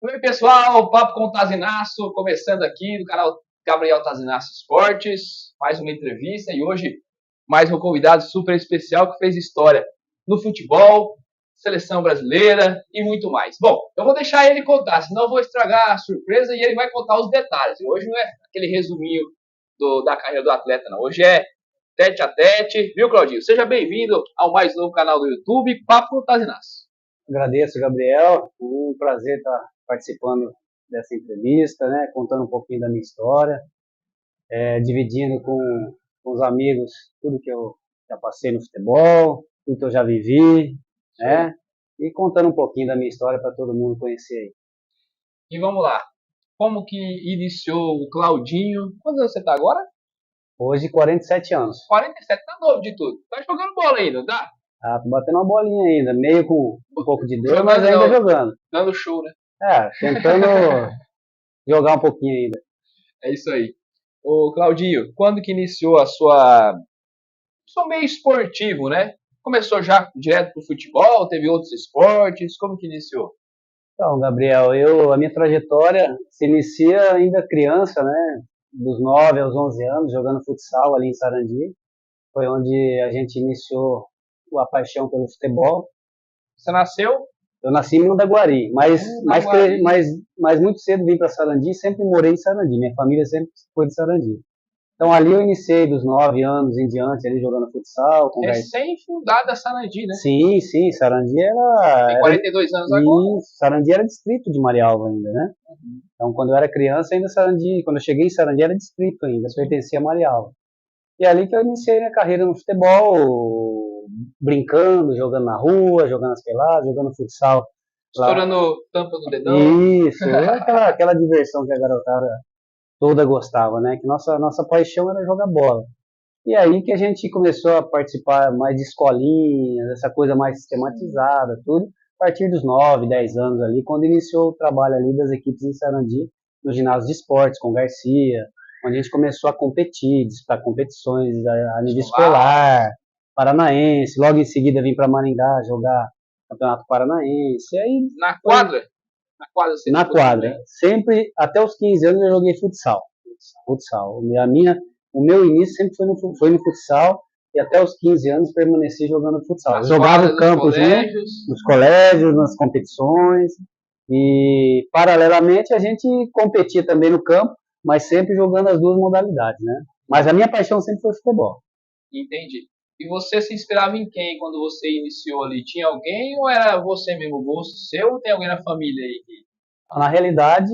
Oi, pessoal, Papo com o Tazinaço, começando aqui do canal Gabriel Tazinaço Esportes, mais uma entrevista e hoje mais um convidado super especial que fez história no futebol, seleção brasileira e muito mais. Bom, eu vou deixar ele contar, senão eu vou estragar a surpresa e ele vai contar os detalhes. E hoje não é aquele resuminho da carreira do atleta, não. Hoje é tete a tete, viu, Claudinho? Seja bem-vindo ao mais novo canal do YouTube, Papo com o Tazinaço. Agradeço, Gabriel. Um prazer estar participando dessa entrevista, né? Contando um pouquinho da minha história, dividindo com os amigos tudo que eu já passei no futebol, tudo que eu já vivi, né? E contando um pouquinho da minha história para todo mundo conhecer aí. E vamos lá. Como que iniciou o Claudinho? Quantos anos você está agora? Hoje, 47 anos. 47, tá novo de tudo. Tá jogando bola ainda, tá? Ah, tô batendo uma bolinha ainda, meio com um pouco de dor, mas ainda jogando. Dando show, né? Tentando jogar um pouquinho ainda. É isso aí. Ô, Claudinho, quando que iniciou a seu meio esportivo, né? Começou já direto pro futebol, teve outros esportes, como que iniciou? Então, Gabriel, a minha trajetória se inicia ainda criança, né? Dos 9 aos 11 anos, jogando futsal ali em Sarandi. Foi onde a gente iniciou a paixão pelo futebol. Você nasceu? Eu nasci em Mandaguari, mas muito cedo vim para Sarandi e sempre morei em Sarandi. Minha família sempre foi de Sarandi. Então ali eu iniciei dos 9 anos em diante, ali jogando futsal. Recém-fundada a Sarandi, né? Sim, Sarandi Tem 42 anos agora. Sarandi era distrito de Marialva ainda, né? Então quando eu era criança, ainda Sarandi, quando eu cheguei em Sarandi era distrito ainda, pertencia a Marialva. E é ali que eu iniciei minha carreira no futebol, brincando, jogando na rua, jogando as peladas, jogando futsal. Estourando tampa do dedão. Isso, aquela diversão que a garotada toda gostava, né? Que nossa paixão era jogar bola. E aí que a gente começou a participar mais de escolinhas, essa coisa mais sistematizada, tudo, a partir dos 9, 10 anos ali, quando iniciou o trabalho ali das equipes em Sarandi, no ginásio de esportes, com Garcia, onde a gente começou a competir, disputar competições a nível escolar, paranaense, logo em seguida vim para Maringá jogar Campeonato Paranaense, e aí... Na quadra? Na quadra. Sempre, até os 15 anos eu joguei futsal. O meu início sempre foi no futsal e até os 15 anos permaneci jogando futsal. Eu jogava no campo nos colégios, nas competições e paralelamente a gente competia também no campo, mas sempre jogando as duas modalidades, né? Mas a minha paixão sempre foi futebol. Entendi. E você se inspirava em quem quando você iniciou ali? Tinha alguém ou era você mesmo, gosto seu, ou tem alguém na família aí? Na realidade,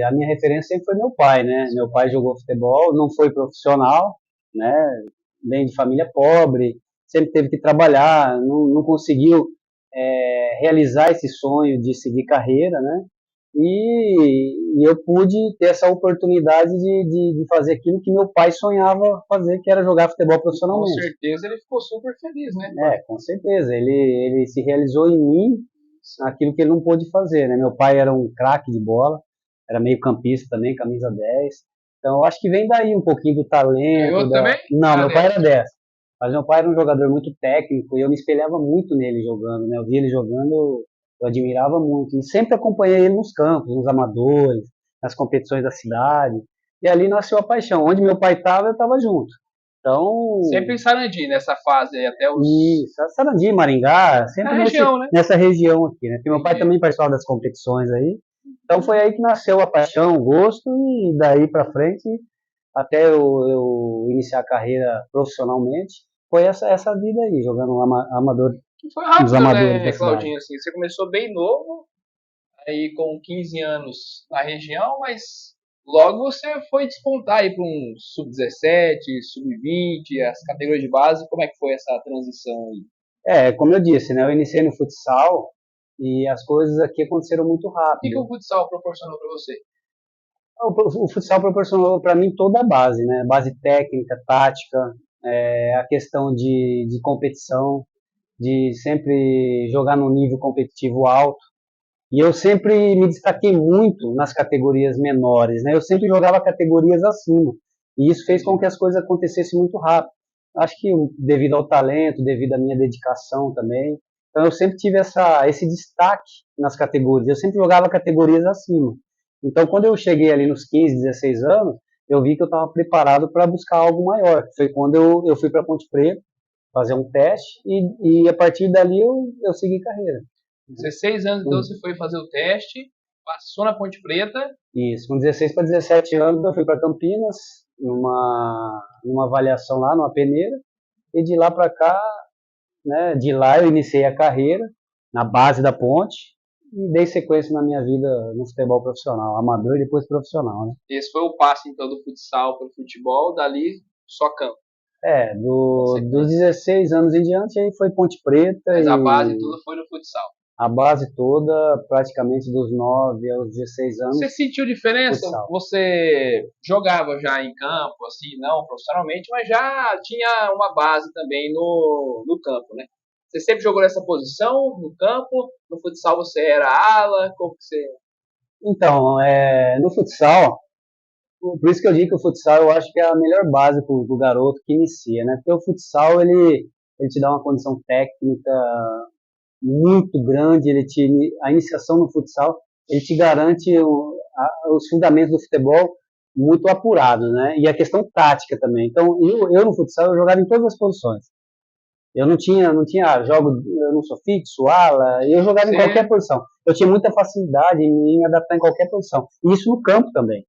a minha referência sempre foi meu pai, né? Meu pai jogou futebol, não foi profissional, né? Vem de família pobre, sempre teve que trabalhar, não conseguiu realizar esse sonho de seguir carreira, né? E eu pude ter essa oportunidade de fazer aquilo que meu pai sonhava fazer, que era jogar futebol profissionalmente. Com certeza ele ficou super feliz, né? Com certeza. Ele se realizou em mim aquilo que ele não pôde fazer, né? Meu pai era um craque de bola, era meio campista também, camisa 10. Então eu acho que vem daí um pouquinho do talento. Também? Não, meu pai era 10. Mas meu pai era um jogador muito técnico e eu me espelhava muito nele jogando, né? Eu via ele jogando, eu admirava muito. E sempre acompanhei ele nos campos, nos amadores, nas competições da cidade. E ali nasceu a paixão. Onde meu pai estava, eu estava junto. Então, sempre em Sarandi, nessa fase aí, até os... Isso, Sarandi, Maringá, sempre nessa região aqui, né? Porque meu pai também participava das competições aí. Então foi aí que nasceu a paixão, o gosto, e daí para frente, até eu iniciar a carreira profissionalmente, foi essa vida aí, jogando amador. Foi rápido, né, Claudinho? Assim, você começou bem novo, aí com 15 anos na região, mas logo você foi despontar aí para um sub-17, sub-20, as categorias de base. Como é que foi essa transição aí? Como eu disse, né? Eu iniciei no futsal e as coisas aqui aconteceram muito rápido. O que o futsal proporcionou para você? O futsal proporcionou para mim toda a base, né? Base técnica, tática, a questão de competição, de sempre jogar num nível competitivo alto. E eu sempre me destaquei muito nas categorias menores, né? Eu sempre jogava categorias acima. E isso fez com que as coisas acontecessem muito rápido. Acho que devido ao talento, devido à minha dedicação também. Então eu sempre tive esse destaque nas categorias, eu sempre jogava categorias acima. Então quando eu cheguei ali nos 15, 16 anos, eu vi que eu estava preparado para buscar algo maior. Foi quando eu fui para Ponte Preta fazer um teste e a partir dali eu segui carreira. 16 anos, então você foi fazer o teste, passou na Ponte Preta. Isso, com 16 para 17 anos eu fui para Campinas, numa avaliação lá, numa peneira, e de lá para cá, né, de lá eu iniciei a carreira na base da Ponte e dei sequência na minha vida no futebol profissional, amador e depois profissional, né? Esse foi o passe então do futsal para o futebol, dali só campo. Dos 16 anos em diante aí foi Ponte Preta. Mas a base toda foi no futsal. A base toda, praticamente dos 9 aos 16 anos. Você sentiu diferença? Futsal. Você jogava já em campo, assim, não profissionalmente, mas já tinha uma base também no campo, né? Você sempre jogou nessa posição, no campo? No futsal você era ala? Como que você... Então, no futsal, por isso que eu digo que o futsal eu acho que é a melhor base para o garoto que inicia, né? Porque o futsal, ele te dá uma condição técnica muito grande, a iniciação no futsal, ele te garante os fundamentos do futebol muito apurados, né? E a questão tática também. Então, eu no futsal, eu jogava em todas as posições. Eu não tinha, eu não sou fixo, ala, eu jogava em qualquer posição. Eu tinha muita facilidade em me adaptar em qualquer posição. E isso no campo também.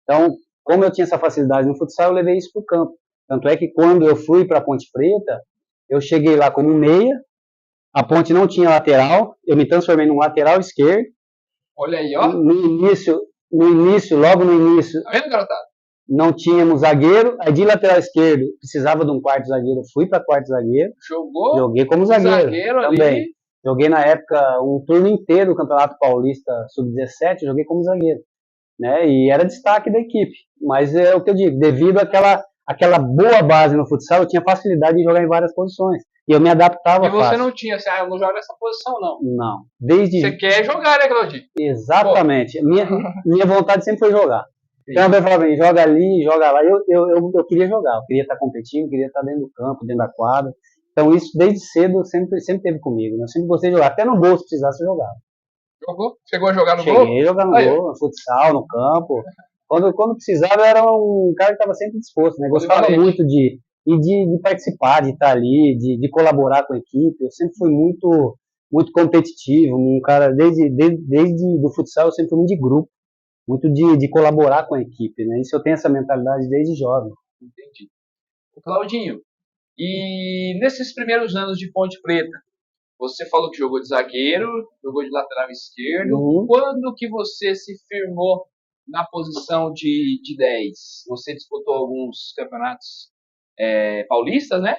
Então, como eu tinha essa facilidade no futsal, eu levei isso para o campo. Tanto é que quando eu fui para a Ponte Preta, eu cheguei lá como meia, a Ponte não tinha lateral, eu me transformei num lateral esquerdo. Olha aí, ó. Logo no início, tá vendo, garotada? Não tínhamos zagueiro, aí de lateral esquerdo precisava de um quarto zagueiro, fui para quarto zagueiro. Joguei como zagueiro também. Ali. Joguei na época um turno inteiro do Campeonato Paulista Sub-17, joguei como zagueiro, né? E era destaque da equipe. Mas é o que eu digo, devido àquela boa base no futsal, eu tinha facilidade de jogar em várias posições. E eu me adaptava fácil. E você não tinha assim, eu não jogo nessa posição, não? Não. Você quer jogar, né, Claudinho? Exatamente. Minha vontade sempre foi jogar. Então alguém falava pra mim, joga ali, joga lá. Eu queria jogar, eu queria estar competindo, queria estar dentro do campo, dentro da quadra. Então isso desde cedo sempre teve comigo, né? Eu sempre gostei de jogar. Até no gol, se precisasse, eu jogava. Jogou? Chegou a jogar no gol? Cheguei a jogar no gol, no futsal, no campo. Quando precisava, eu era um cara que estava sempre disposto, né? Gostava muito de participar, de estar ali, de colaborar com a equipe. Eu sempre fui muito competitivo, um cara, desde do futsal, eu sempre fui muito de grupo. Muito de colaborar com a equipe, né? Isso eu tenho essa mentalidade desde jovem. Entendi. Claudinho, e nesses primeiros anos de Ponte Preta, você falou que jogou de zagueiro, jogou de lateral esquerdo. Quando que você se firmou na posição de 10? Você disputou alguns campeonatos paulistas, né?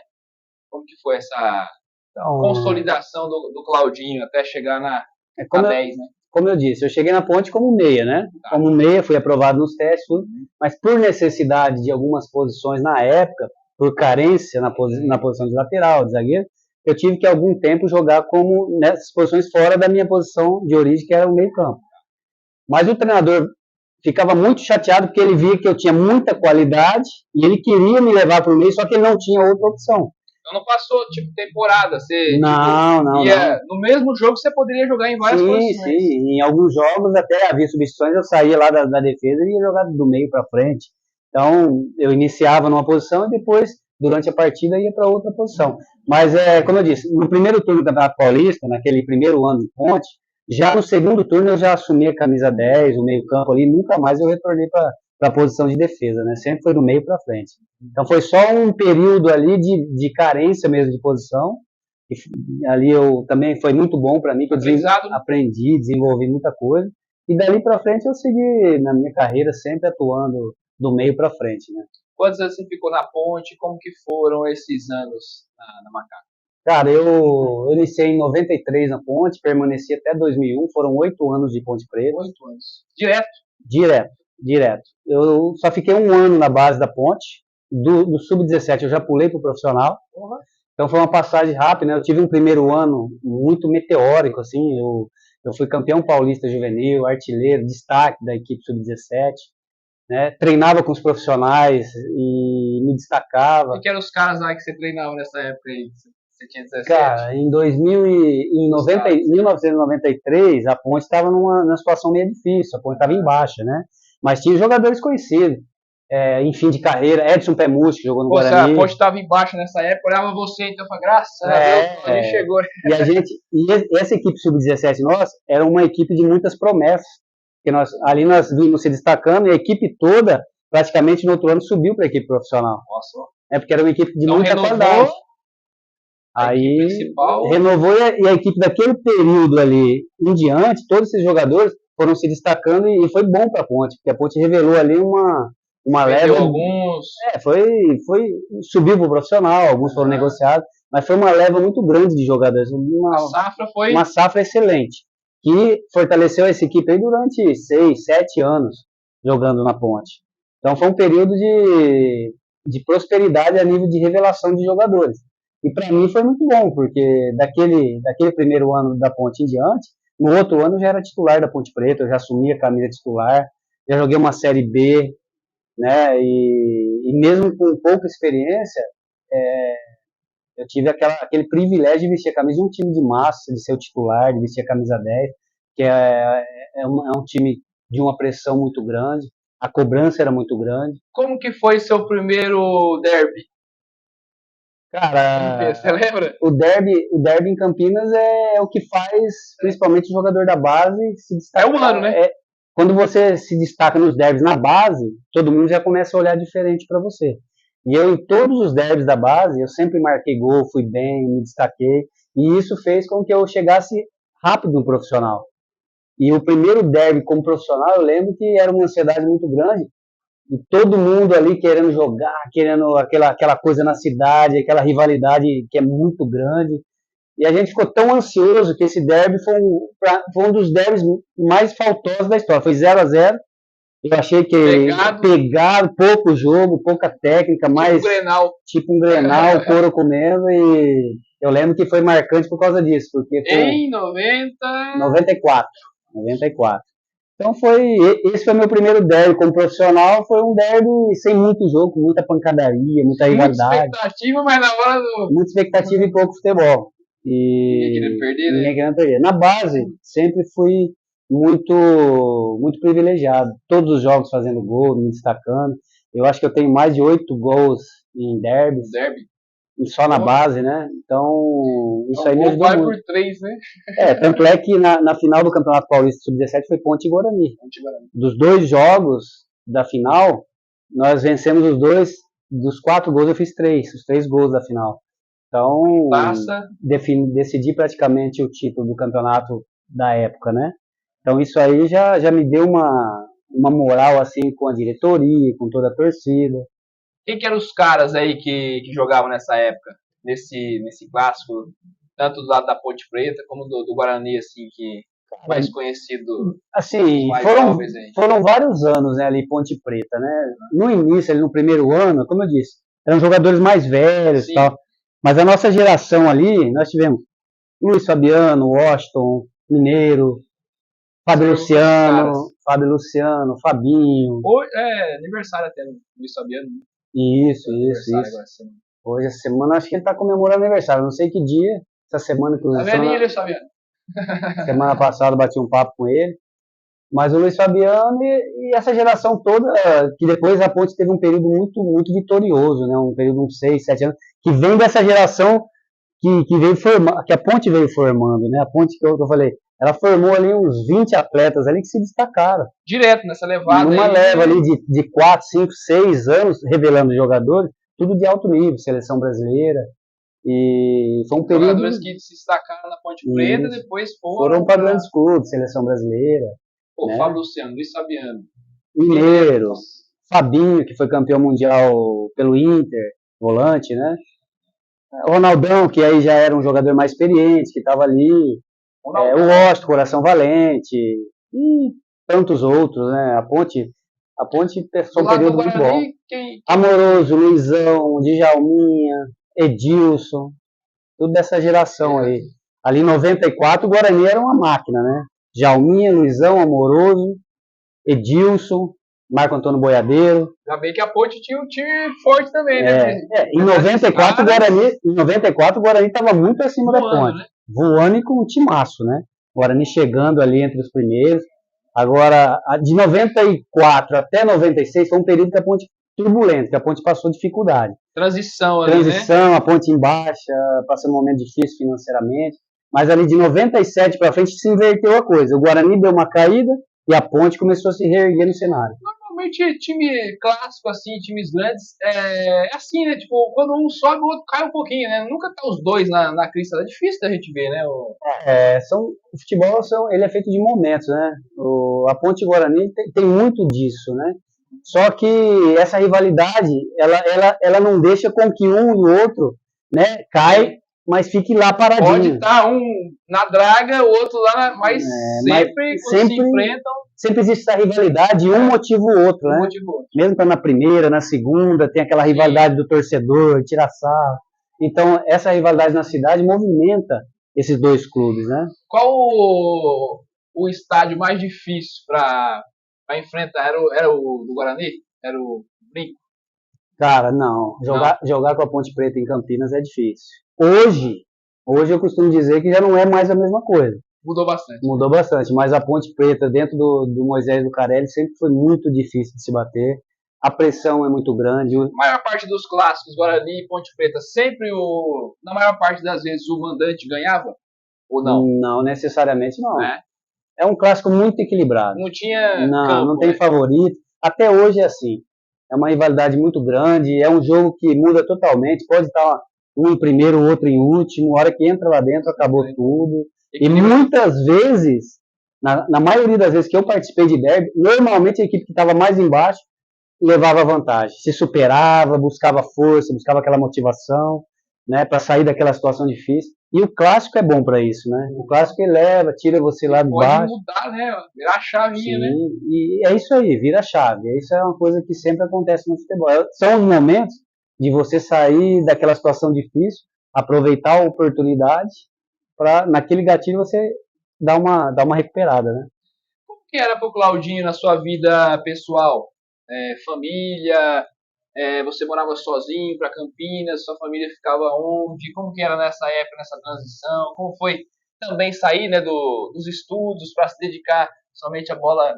Como que foi essa consolidação do Claudinho até chegar na 10, né? Como eu disse, eu cheguei na Ponte como meia, né? Tá. Como meia, fui aprovado nos testes, mas por necessidade de algumas posições na época, por carência na posição de lateral, de zagueiro, eu tive que algum tempo jogar como nessas posições fora da minha posição de origem, que era o meio campo. Mas o treinador ficava muito chateado porque ele via que eu tinha muita qualidade e ele queria me levar para o meio, só que ele não tinha outra opção. Então não passou, tipo, temporada, você não. No mesmo jogo você poderia jogar em várias posições. Sim, em alguns jogos até havia substituições, eu saía lá da defesa e ia jogar do meio para frente. Então eu iniciava numa posição e depois, durante a partida, ia para outra posição. Mas, como eu disse, no primeiro turno do Campeonato Paulista, naquele primeiro ano de Ponte, já no segundo turno eu já assumi a camisa 10, o meio campo ali, nunca mais eu retornei para a posição de defesa, né? Sempre foi do meio para frente. Então foi só um período ali de carência mesmo de posição. E ali também foi muito bom para mim, que eu aprendi, desenvolvi muita coisa. E dali para frente eu segui na minha carreira sempre atuando do meio para frente, né? Quantos anos você ficou na Ponte? Como que foram esses anos na Macaca? Cara, eu iniciei em 93 na Ponte, permaneci até 2001, foram 8 anos de Ponte Preta. 8 anos. Direto? Direto. Eu só fiquei um ano na base da Ponte, do Sub-17 eu já pulei pro profissional. Uhum. Então foi uma passagem rápida, né? Eu tive um primeiro ano muito meteórico, assim, eu fui campeão paulista juvenil, artilheiro, destaque da equipe Sub-17, né? Treinava com os profissionais e me destacava. Quem que eram os caras lá que você treinava nessa época aí? Você tinha 17? Cara, em 1993, a Ponte estava numa situação meio difícil, a Ponte estava em baixa, né? Mas tinha jogadores conhecidos, em fim de carreira, Edson Pemucci, que jogou no Pô, se a Guarani. Ponte estava embaixo nessa época, olhava você, então foi graças a Deus, a gente chegou. E essa equipe sub-17 nossa era uma equipe de muitas promessas, que ali nós vimos se destacando e a equipe toda, praticamente no outro ano, subiu para a equipe profissional. Nossa. Porque era uma equipe de Então, muita renovou qualidade. Aí renovou e a equipe daquele período ali em diante, todos esses jogadores foram se destacando e foi bom para a Ponte, porque a Ponte revelou ali uma leva. Alguns. Subiu para o profissional, alguns foram negociados, mas foi uma leva muito grande de jogadores. Uma safra excelente, que fortaleceu essa equipe aí durante 6, 7 anos jogando na Ponte. Então foi um período de prosperidade a nível de revelação de jogadores. E para mim foi muito bom, porque daquele primeiro ano da Ponte em diante, no outro ano eu já era titular da Ponte Preta, eu já assumi a camisa titular, já joguei uma Série B, né? E mesmo com pouca experiência, eu tive aquele privilégio de vestir a camisa de um time de massa, de ser o titular, de vestir a camisa 10, que é um time de uma pressão muito grande, a cobrança era muito grande. Como que foi seu primeiro derby? Cara, você lembra? O derby em Campinas é o que faz, principalmente o jogador da base, se destacar. É um ano, né? Quando você se destaca nos derbys na base, todo mundo já começa a olhar diferente para você. E eu, em todos os derbys da base, eu sempre marquei gol, fui bem, me destaquei. E isso fez com que eu chegasse rápido no profissional. E o primeiro derby como profissional, eu lembro que era uma ansiedade muito grande. E todo mundo ali querendo jogar, querendo aquela coisa na cidade, aquela rivalidade que é muito grande. E a gente ficou tão ansioso que esse derby foi um dos derbys mais faltosos da história. Foi 0-0. Eu achei que pegaram pouco jogo, pouca técnica, mais tipo um Grenal, couro comendo. E eu lembro que foi marcante por causa disso. Porque em 94. Então esse foi meu primeiro derby como profissional, foi um derby sem muito jogo, com muita pancadaria, muita rivalidade. Muita expectativa, mas na hora do... Muita expectativa e pouco futebol. Ninguém querendo perder, né? Ninguém querendo perder. Na base, sempre fui muito privilegiado. Todos os jogos fazendo gol, me destacando. Eu acho que eu tenho mais de 8 gols em derbys. Só na base, né? Então, isso aí me ajudou muito. Vai por 3, né? Tanto é que na final do Campeonato Paulista Sub-17 foi Ponte e Guarani. Dos 2 jogos da final, nós vencemos os 2, dos 4 gols eu fiz 3, os 3 gols da final. Então, decidi praticamente o título do campeonato da época, né? Então, isso aí já me deu uma moral, assim, com a diretoria, com toda a torcida. Quem que eram os caras aí que jogavam nessa época, nesse clássico, tanto do lado da Ponte Preta como do Guarani, assim, que mais conhecido? Assim, foram vários anos, né, ali Ponte Preta, né? No início, ali no primeiro ano, como eu disse, eram jogadores mais velhos e tal. Mas a nossa geração ali, nós tivemos Luiz Fabiano, Washington, Mineiro, Fábio Luciano, Fabinho. Hoje é aniversário até do Luiz Fabiano. Isso. Hoje, essa semana, acho que ele está comemorando aniversário. Não sei que dia, essa semana que o Luiz Fabiano. Semana passada bati um papo com ele. Mas o Luiz Fabiano e essa geração toda, que depois a Ponte teve um período muito vitorioso, né? Um período de uns 6, 7 anos, que vem dessa geração que veio formando, que a Ponte veio formando, né? A Ponte que eu falei, ela formou ali uns 20 atletas ali que se destacaram. Direto nessa levada. Numa leva ali de 4, 5, 6 anos, revelando jogadores, tudo de alto nível, seleção brasileira. E foi um período... Jogadores que se destacaram na Ponte Preta, depois foram para grandes clubes, seleção brasileira. Né? Fábio Luciano, Luiz Fabiano. Mineiro, Fabinho, que foi campeão mundial pelo Inter, volante, né? Ronaldão, que aí já era um jogador mais experiente, que estava ali. O Washington, Coração Valente, e tantos outros, né? A Ponte foi um período muito bom. Amoroso, Luizão, Djalminha, Edilson, tudo dessa geração aí. Ali em 94, o Guarani era uma máquina, né? Djalminha, Luizão, Amoroso, Edilson, Marco Antônio Boiadeiro. Já bem que a Ponte tinha um time forte também, né? Em 94, o Guarani estava muito acima da Voando, Ponte. né? Voando e com um timaço, né? O Guarani chegando ali entre os primeiros. Agora, de 94 até 96 foi um período que a Ponte turbulento, que a Ponte passou dificuldade. Transição ali, Transição, né? a Ponte em baixa, passando um momento difícil financeiramente. Mas ali de 97 para frente se inverteu a coisa. O Guarani deu uma caída e a Ponte começou a se reerguer no cenário. Normalmente time clássico, assim, times grandes, é assim, né? Tipo, quando um sobe, o outro cai um pouquinho, né? Nunca tá os dois na crista. É difícil da gente ver, né? O futebol ele é feito de momentos, né? A Ponte Guarani tem muito disso, né? Só que essa rivalidade, ela não deixa com que um e o outro, né, cai, mas fique lá paradinho. Pode estar um na draga, o outro lá, mas sempre quando se enfrentam. Sempre existe essa rivalidade e um motiva o outro, né? Mesmo que na primeira, na segunda, tem aquela rivalidade do torcedor, tira sarro. Então, essa rivalidade na cidade movimenta esses dois clubes, né? Qual o estádio mais difícil para enfrentar? Era o do Guarani? Era o Brinco? Cara, não. Jogar com a Ponte Preta em Campinas é difícil. Hoje eu costumo dizer que já não é mais a mesma coisa. Mudou bastante. Mudou bastante, mas a Ponte Preta dentro do Moisés Lucarelli sempre foi muito difícil de se bater. A pressão é muito grande. A maior parte dos clássicos, Guarani e Ponte Preta, sempre na maior parte das vezes o mandante ganhava? Ou não? Não, necessariamente não. É um clássico muito equilibrado. Não tinha não tem favorito. Até hoje é assim. É uma rivalidade muito grande, é um jogo que muda totalmente. Pode estar um em primeiro, o outro em último. A hora que entra lá dentro, acabou tudo. E muitas vezes, na maioria das vezes que eu participei de derby, normalmente a equipe que estava mais embaixo levava vantagem, se superava, buscava força, buscava aquela motivação, né, para sair daquela situação difícil. E o clássico é bom para isso, né? O clássico eleva, tira você lá de baixo. Pode mudar, né? Virar a chavinha, né? E é isso aí, vira a chave. Isso é uma coisa que sempre acontece no futebol. São os momentos de você sair daquela situação difícil, aproveitar a oportunidade para naquele gatilho você dar uma recuperada, né? Como que era pro Claudinho na sua vida pessoal? Família, você morava sozinho para Campinas, sua família ficava onde? Como que era nessa época, nessa transição? Como foi também sair, né, dos estudos para se dedicar somente à bola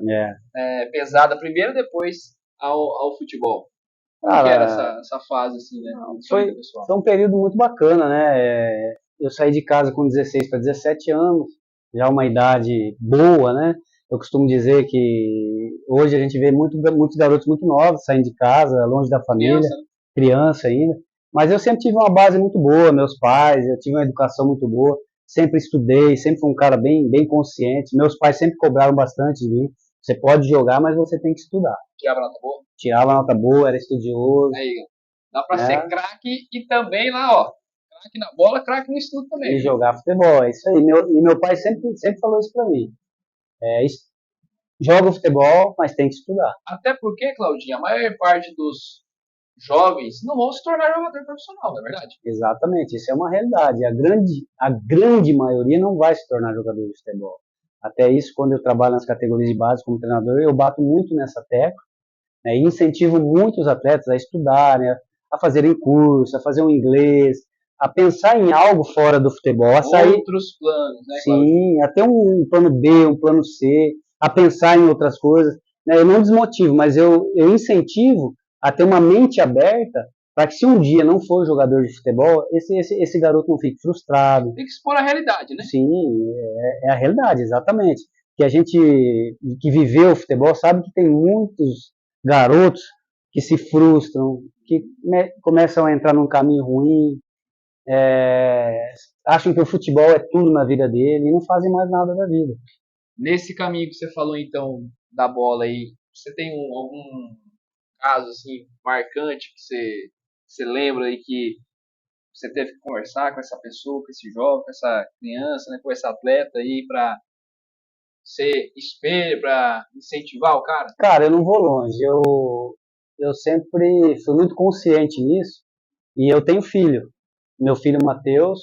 pesada primeiro, depois ao futebol? Como que era essa fase, assim, né? Foi um período muito bacana, né? Eu saí de casa com 16 para 17 anos, já uma idade boa, né? Eu costumo dizer que hoje a gente vê muitos garotos muito novos saindo de casa, longe da família, criança ainda. Mas eu sempre tive uma base muito boa, meus pais, eu tive uma educação muito boa, sempre estudei, sempre fui um cara bem consciente. Meus pais sempre cobraram bastante de mim. Você pode jogar, mas você tem que estudar. Tirava nota boa? Tirava nota boa, era estudioso. Aí, dá pra ser craque e também lá, ó, craque na bola, craque no estudo também. E jogar futebol, é isso aí. Meu pai sempre falou isso pra mim. Joga futebol, mas tem que estudar. Até porque, Claudinha, a maior parte dos jovens não vão se tornar jogador profissional, não é verdade? Exatamente, isso é uma realidade. A grande maioria não vai se tornar jogador de futebol. Até isso, quando eu trabalho nas categorias de base como treinador, eu bato muito nessa tecla, né, e incentivo muito os atletas a estudarem, a fazerem curso, a fazer um inglês, a pensar em algo fora do futebol, a sair... Outros planos, né? Sim, até um plano B, um plano C, a pensar em outras coisas. Né? Eu não desmotivo, mas eu incentivo a ter uma mente aberta para que se um dia não for jogador de futebol, esse garoto não fique frustrado. Tem que expor a realidade, né? Sim, é a realidade, exatamente. Que a gente que viveu o futebol sabe que tem muitos garotos que se frustram, que começam a entrar num caminho ruim, acham que o futebol é tudo na vida dele e não fazem mais nada da vida. Nesse caminho que você falou, então, da bola aí, você tem algum caso, assim, marcante que você lembra aí que você teve que conversar com essa pessoa, com esse jovem, com essa criança, né, com esse atleta aí pra ser espelho, pra incentivar o cara? Cara, eu não vou longe. Eu sempre fui muito consciente nisso e eu tenho filho. Meu filho Matheus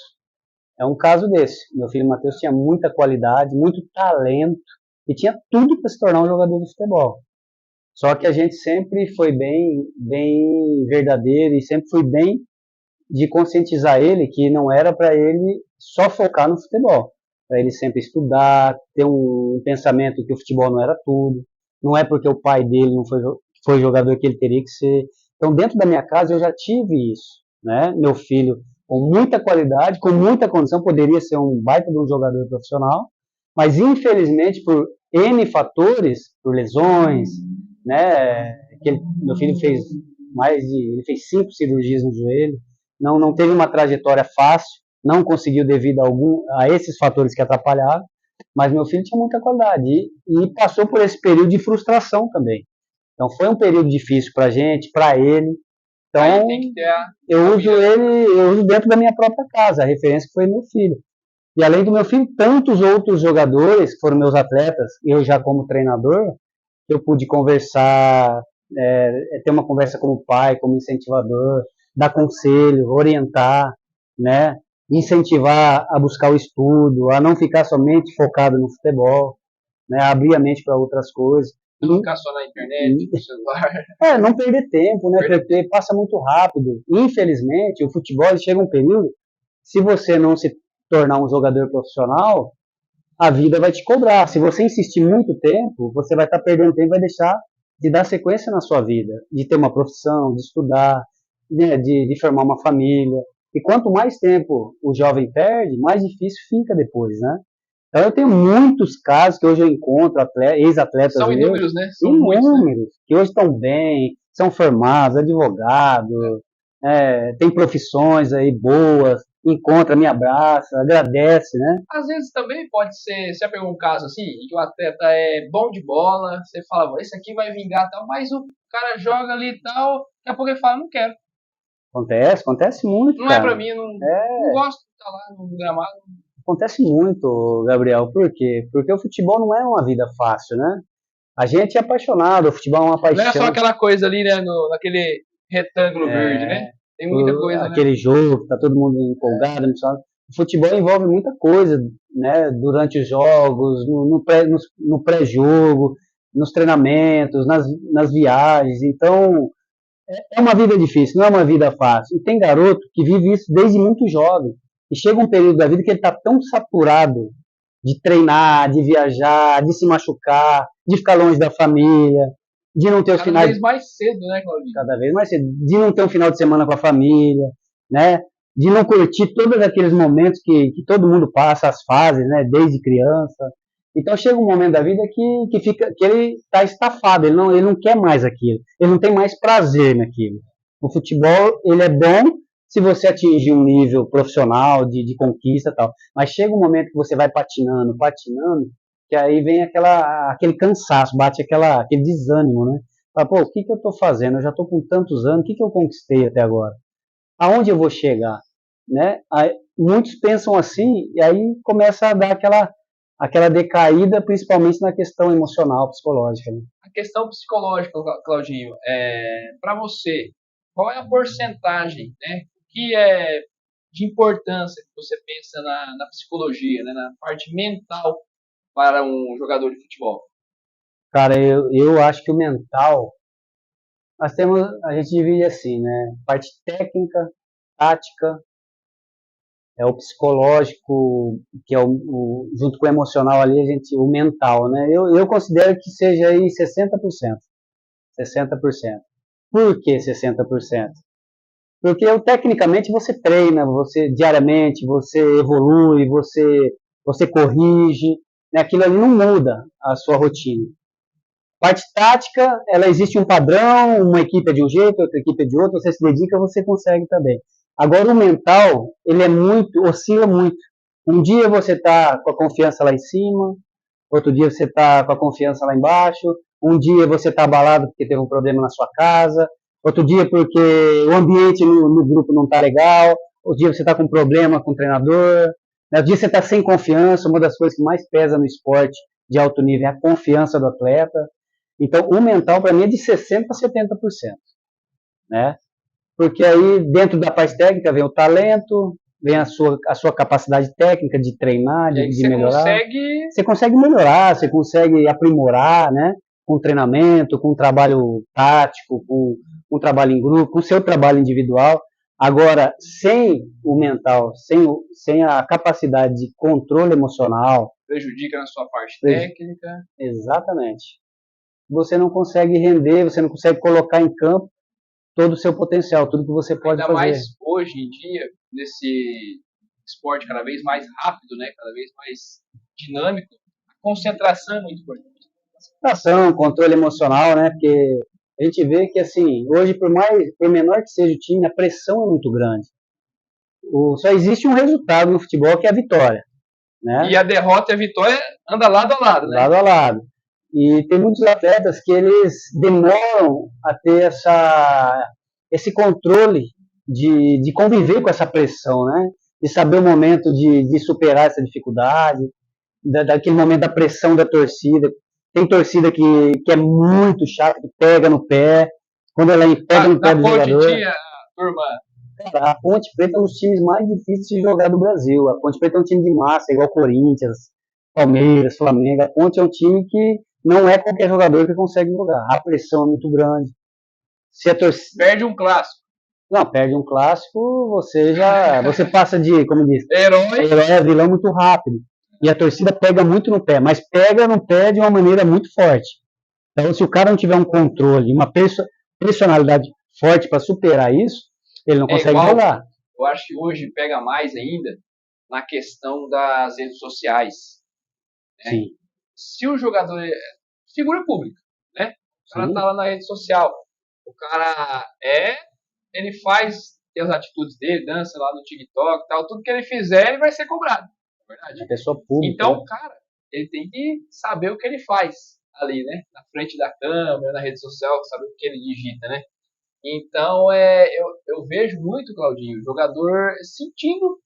é um caso desse. Meu filho Matheus tinha muita qualidade, muito talento e tinha tudo para se tornar um jogador de futebol. Só que a gente sempre foi bem verdadeiro e sempre foi bem de conscientizar ele que não era para ele só focar no futebol, para ele sempre estudar, ter um pensamento que o futebol não era tudo, não é porque o pai dele não foi jogador que ele teria que ser. Então, dentro da minha casa, eu já tive isso, né? Meu filho, com muita qualidade, com muita condição, poderia ser um baita de um jogador profissional, mas infelizmente, por N fatores, por lesões, né? Meu filho fez ele fez 5 cirurgias no joelho, não teve uma trajetória fácil, não conseguiu devido a esses fatores que atrapalharam, mas meu filho tinha muita qualidade e passou por esse período de frustração também. Então foi um período difícil para a gente, para ele. Então eu uso dentro da minha própria casa, a referência foi meu filho. E além do meu filho, tantos outros jogadores que foram meus atletas, eu já como treinador, eu pude conversar, ter uma conversa como pai, como incentivador, dar conselho, orientar, né? Incentivar a buscar o estudo, a não ficar somente focado no futebol, né? Abrir a mente para outras coisas. Não ficar só na internet, no celular. Não perder tempo, né? Porque passa muito rápido. Infelizmente, o futebol chega um período, se você não se tornar um jogador profissional, a vida vai te cobrar. Se você insistir muito tempo, você vai estar perdendo tempo, vai deixar de dar sequência na sua vida, de ter uma profissão, de estudar, né, de formar uma família. E quanto mais tempo o jovem perde, mais difícil fica depois, né? Então eu tenho muitos casos que hoje eu encontro ex-atletas São meus, inúmeros, né? São inúmeros, muitos, né? que hoje estão bem, são formados, advogados, tem profissões aí boas, encontra, me abraça, agradece, né? Às vezes também pode ser, você já pegou um caso assim, em que o atleta é bom de bola, você fala, esse aqui vai vingar tal, mas o cara joga ali e tal, daqui a pouco ele fala, não quero. Acontece muito, não cara. É pra mim, não gosto de estar lá no gramado. Acontece muito, Gabriel. Por quê? Porque o futebol não é uma vida fácil, né? A gente é apaixonado, o futebol é uma paixão. Não é só aquela coisa ali, né, naquele retângulo verde, né? Tem muita coisa, aquele jogo, tá todo mundo empolgado, o futebol envolve muita coisa, né? Durante os jogos, no pré-jogo, nos treinamentos, nas viagens. Então, é uma vida difícil, não é uma vida fácil. E tem garoto que vive isso desde muito jovem. E chega um período da vida que ele está tão saturado de treinar, de viajar, de se machucar, de ficar longe da família, de não ter os finais... Cada vez mais cedo, né, Claudinho? Cada vez mais cedo. De não ter um final de semana com a família, né? De não curtir todos aqueles momentos que todo mundo passa, as fases, né? Desde criança. Então chega um momento da vida que ele está estafado, ele não quer mais aquilo, ele não tem mais prazer naquilo. O futebol, ele é bom se você atingir um nível profissional, de conquista e tal, mas chega um momento que você vai patinando, que aí vem aquele cansaço, bate aquele desânimo, né? Fala, pô, o que eu estou fazendo? Eu já estou com tantos anos, o que eu conquistei até agora? Aonde eu vou chegar? Né? Aí, muitos pensam assim, e aí começa a dar aquela decaída, principalmente na questão emocional, psicológica. Né? A questão psicológica, Claudinho, para você, qual é a porcentagem, né, que é de importância que você pensa na psicologia, né, na parte mental para um jogador de futebol? Cara, eu acho que o mental, a gente divide assim, né, parte técnica, tática, o psicológico, que é junto com o emocional ali, o mental, né? Eu considero que seja aí 60%. 60%. Por que 60%? Porque tecnicamente você treina, você diariamente, você evolui, você corrige, né? Aquilo ali não muda a sua rotina. Parte tática, ela existe um padrão, uma equipe é de um jeito, outra equipe é de outro, você se dedica, você consegue também. Agora o mental, ele oscila muito. Um dia você está com a confiança lá em cima, outro dia você está com a confiança lá embaixo, um dia você está abalado porque teve um problema na sua casa, outro dia porque o ambiente no grupo não está legal, outro dia você está com um problema com o treinador, outro dia você está sem confiança, uma das coisas que mais pesa no esporte de alto nível é a confiança do atleta. Então, o mental, para mim, é de 60% a 70%. Né? Porque aí, dentro da parte técnica, vem o talento, vem a sua capacidade técnica de treinar, de melhorar. Você consegue melhorar, você consegue aprimorar, né? com treinamento, com trabalho tático, com trabalho em grupo, com o seu trabalho individual. Agora, sem o mental, sem a capacidade de controle emocional... Prejudica na sua parte técnica. Exatamente. Você não consegue render, você não consegue colocar em campo todo o seu potencial, tudo que você pode fazer. Ainda mais hoje em dia, nesse esporte cada vez mais rápido, né, cada vez mais dinâmico, a concentração é muito importante. Concentração, controle emocional, né, porque a gente vê que, assim, hoje, por menor que seja o time, a pressão é muito grande. Só existe um resultado no futebol, que é a vitória. Né? E a derrota e a vitória andam lado a lado, né? Lado a lado. E tem muitos atletas que eles demoram a ter esse controle de conviver com essa pressão, né? De saber o momento de superar essa dificuldade, daquele momento da pressão da torcida. Tem torcida que é muito chata, que pega no pé, quando ela pega no pé do jogador. Tinha, turma. Cara, a Ponte Preta é um dos times mais difíceis de jogar do Brasil. A Ponte Preta é um time de massa, igual Corinthians, Palmeiras, Flamengo. A Ponte é um time que não é qualquer jogador que consegue jogar. A pressão é muito grande. Se a torcida... Perde um clássico. Não, perde um clássico, você passa de, como diz, herói a vilão muito rápido. E a torcida pega muito no pé, mas pega no pé de uma maneira muito forte. Então, se o cara não tiver um controle, uma personalidade forte para superar isso, ele não consegue jogar. Eu acho que hoje pega mais ainda na questão das redes sociais. Né? Sim. Se o jogador é figura pública, né? O cara tá lá na rede social, o cara ele tem as atitudes dele, dança lá no TikTok e tal, tudo que ele fizer, ele vai ser cobrado. É verdade? É pessoa pública. Então, o cara, ele tem que saber o que ele faz ali, né? Na frente da câmera, na rede social, saber o que ele digita, né? Então, eu vejo muito, Claudinho, o jogador sentindo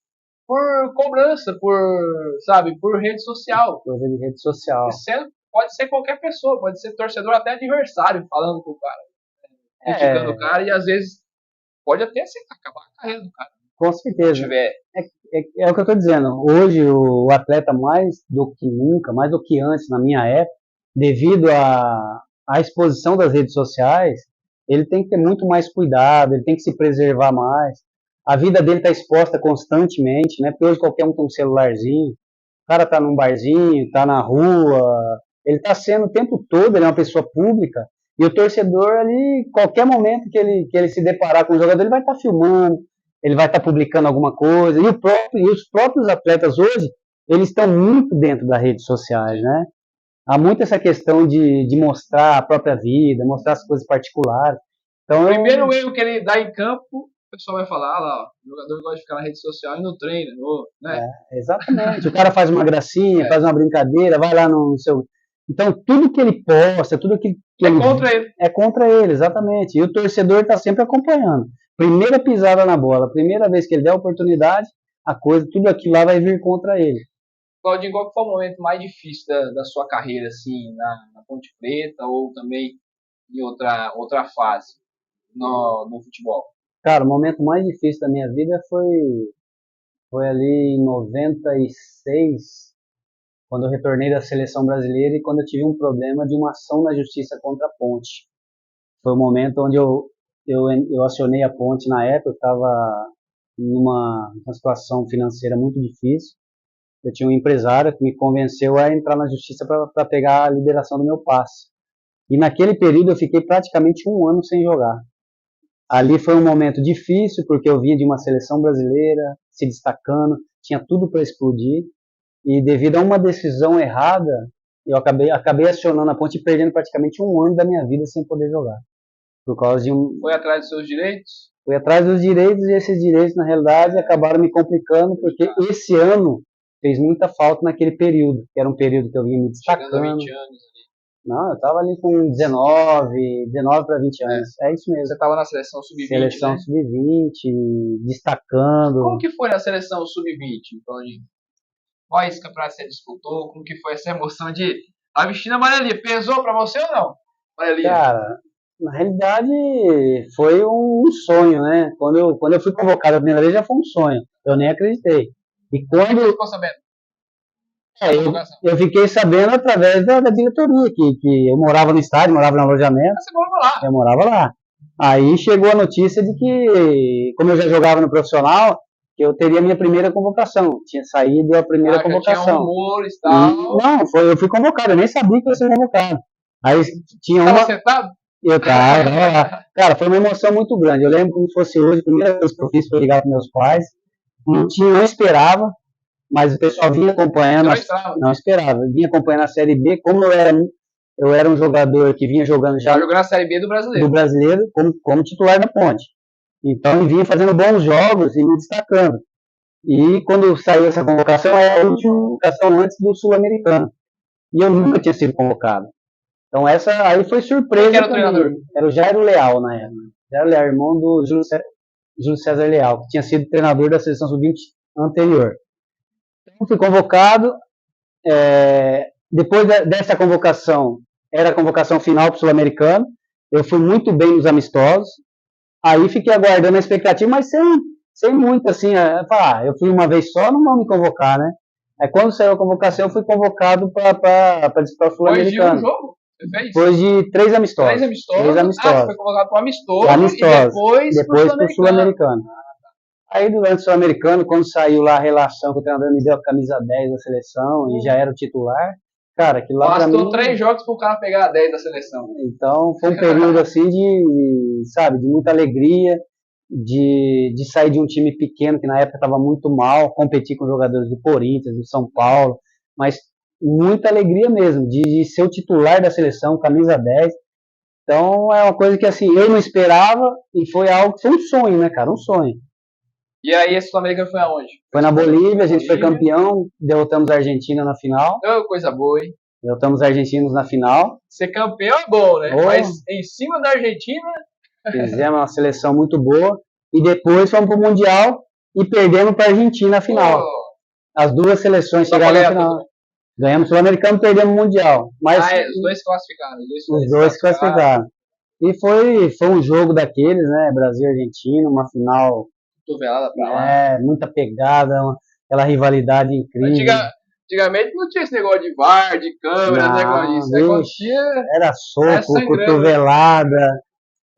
por cobrança, por rede social. Por rede social. Pode ser qualquer pessoa, pode ser torcedor, até adversário, falando com o cara, criticando o cara, e às vezes pode até acabar a carreira do cara. Com certeza. É o que eu estou dizendo. Hoje, o atleta, mais do que nunca, mais do que antes, na minha época, devido à exposição das redes sociais, ele tem que ter muito mais cuidado, ele tem que se preservar mais. A vida dele está exposta constantemente, né? Porque hoje qualquer um tem um celularzinho, o cara está num barzinho, está na rua, ele está sendo o tempo todo, ele é uma pessoa pública, e o torcedor ali, qualquer momento que ele se deparar com o jogador, ele vai estar filmando, ele vai estar publicando alguma coisa, e os próprios atletas hoje, eles estão muito dentro das redes sociais, né? Há muito essa questão de mostrar a própria vida, mostrar as coisas particulares. Então, o primeiro erro que ele dá em campo, o pessoal vai falar, lá, ó, o jogador gosta de ficar na rede social e no treino, né? Exatamente. O cara faz uma gracinha, faz uma brincadeira, vai lá no seu... Então, tudo que ele posta, tudo que ele... contra ele. É contra ele, exatamente. E o torcedor está sempre acompanhando. Primeira pisada na bola, primeira vez que ele der a oportunidade, tudo aquilo lá vai vir contra ele. Claudinho, qual foi o momento mais difícil da sua carreira, assim, na Ponte Preta ou também em outra fase no futebol? Cara, o momento mais difícil da minha vida foi ali em 96, quando eu retornei da seleção brasileira e quando eu tive um problema de uma ação na justiça contra a Ponte. Foi o momento onde eu acionei a Ponte na época, eu estava numa situação financeira muito difícil. Eu tinha um empresário que me convenceu a entrar na justiça para pegar a liberação do meu passe. E naquele período eu fiquei praticamente 1 ano sem jogar. Ali foi um momento difícil, porque eu vinha de uma seleção brasileira, se destacando, tinha tudo para explodir. E devido a uma decisão errada, eu acabei acionando a Ponte e perdendo praticamente 1 ano da minha vida sem poder jogar. Por causa de Foi atrás dos seus direitos? Fui atrás dos direitos, e esses direitos, na realidade, acabaram me complicando, porque esse ano fez muita falta naquele período, que era um período que eu vinha me destacando. Chegando a 20 anos ali. Não, eu estava ali com 19 para 20 anos. É isso mesmo. Você estava na seleção sub-20, Seleção, né? Sub-20, destacando. Como que foi na seleção sub-20, Claudinho? Qual esse campeonato você disputou? Como que foi essa emoção de estar vestindo a amarelinha? Pesou para você ou não? Amarelinha. Cara, na realidade foi um sonho, né? Quando eu fui convocado a primeira vez já foi um sonho. Eu nem acreditei. E quando... Você ficou sabendo? Eu fiquei sabendo através da diretoria, que eu morava no estádio, morava no alojamento. Você morava lá? Eu morava lá. Aí chegou a notícia de que, como eu já jogava no profissional, que eu teria a minha primeira convocação. Tinha saído a primeira convocação. Tinha rumores e tal. Não, eu fui convocado, eu nem sabia que eu ia ser convocado. Aí tinha Tava sentado? Eu tava lá. Cara, foi uma emoção muito grande. Eu lembro como se fosse hoje, a primeira vez que eu fiz foi ligar para meus pais. Não esperava, mas o pessoal vinha acompanhando. Não esperava. Vinha acompanhando a Série B. Como eu era um jogador que vinha jogando já. Jogando a Série B do Brasileiro. Do Brasileiro, como titular da Ponte. Então, ele vinha fazendo bons jogos e me destacando. E quando saiu essa convocação, era a última convocação antes do Sul-Americano. E eu nunca tinha sido convocado. Então essa aí foi surpresa. Quem era o treinador? Era o Jairo Leal na época. Jairo Leal, irmão do Júlio César Leal, que tinha sido treinador da seleção sub-20 anterior. Então fui convocado. Depois dessa convocação, era a convocação final para o Sul-Americano. Eu fui muito bem nos amistosos. Aí fiquei aguardando a expectativa, mas sem muito assim. Eu fui uma vez só, não vão me convocar, né? Aí quando saiu a convocação, eu fui convocado para disputar o Sul-Americano. Depois de um jogo? Depois de 3 amistosos. 3 amistosos. Foi convocado para amistoso. E depois para o Sul-Americano. Aí durante o Sul-Americano, quando saiu lá a relação que o treinador me deu a camisa 10 da seleção e já era o titular, cara, aquilo lá pra mim... Bastou 3 jogos pro cara pegar a 10 da seleção. Então foi um período assim de muita alegria, de sair de um time pequeno, que na época estava muito mal, competir com jogadores do Corinthians, do São Paulo, mas muita alegria mesmo, de ser o titular da seleção, camisa 10. Então é uma coisa que assim, eu não esperava e foi um sonho, né, cara? Um sonho. E aí esse Sul-Americano foi aonde? Foi na Bolívia, a gente foi campeão, derrotamos a Argentina na final. Coisa boa, hein? Derrotamos os argentinos na final. Ser campeão é bom, né? Mas em cima da Argentina... Fizemos uma seleção muito boa. E depois fomos pro Mundial e perdemos para a Argentina na final. As duas seleções chegaram na final. Ganhamos o Sul-Americano e perdemos o Mundial. Mas, os dois classificaram. Os dois classificaram. E foi um jogo daqueles, né? Brasil e Argentina, uma final... Cotovelada pra lá. Muita pegada, aquela rivalidade incrível. Antigamente não tinha esse negócio de VAR, de câmera, negócio disso. Era soco, cotovelada.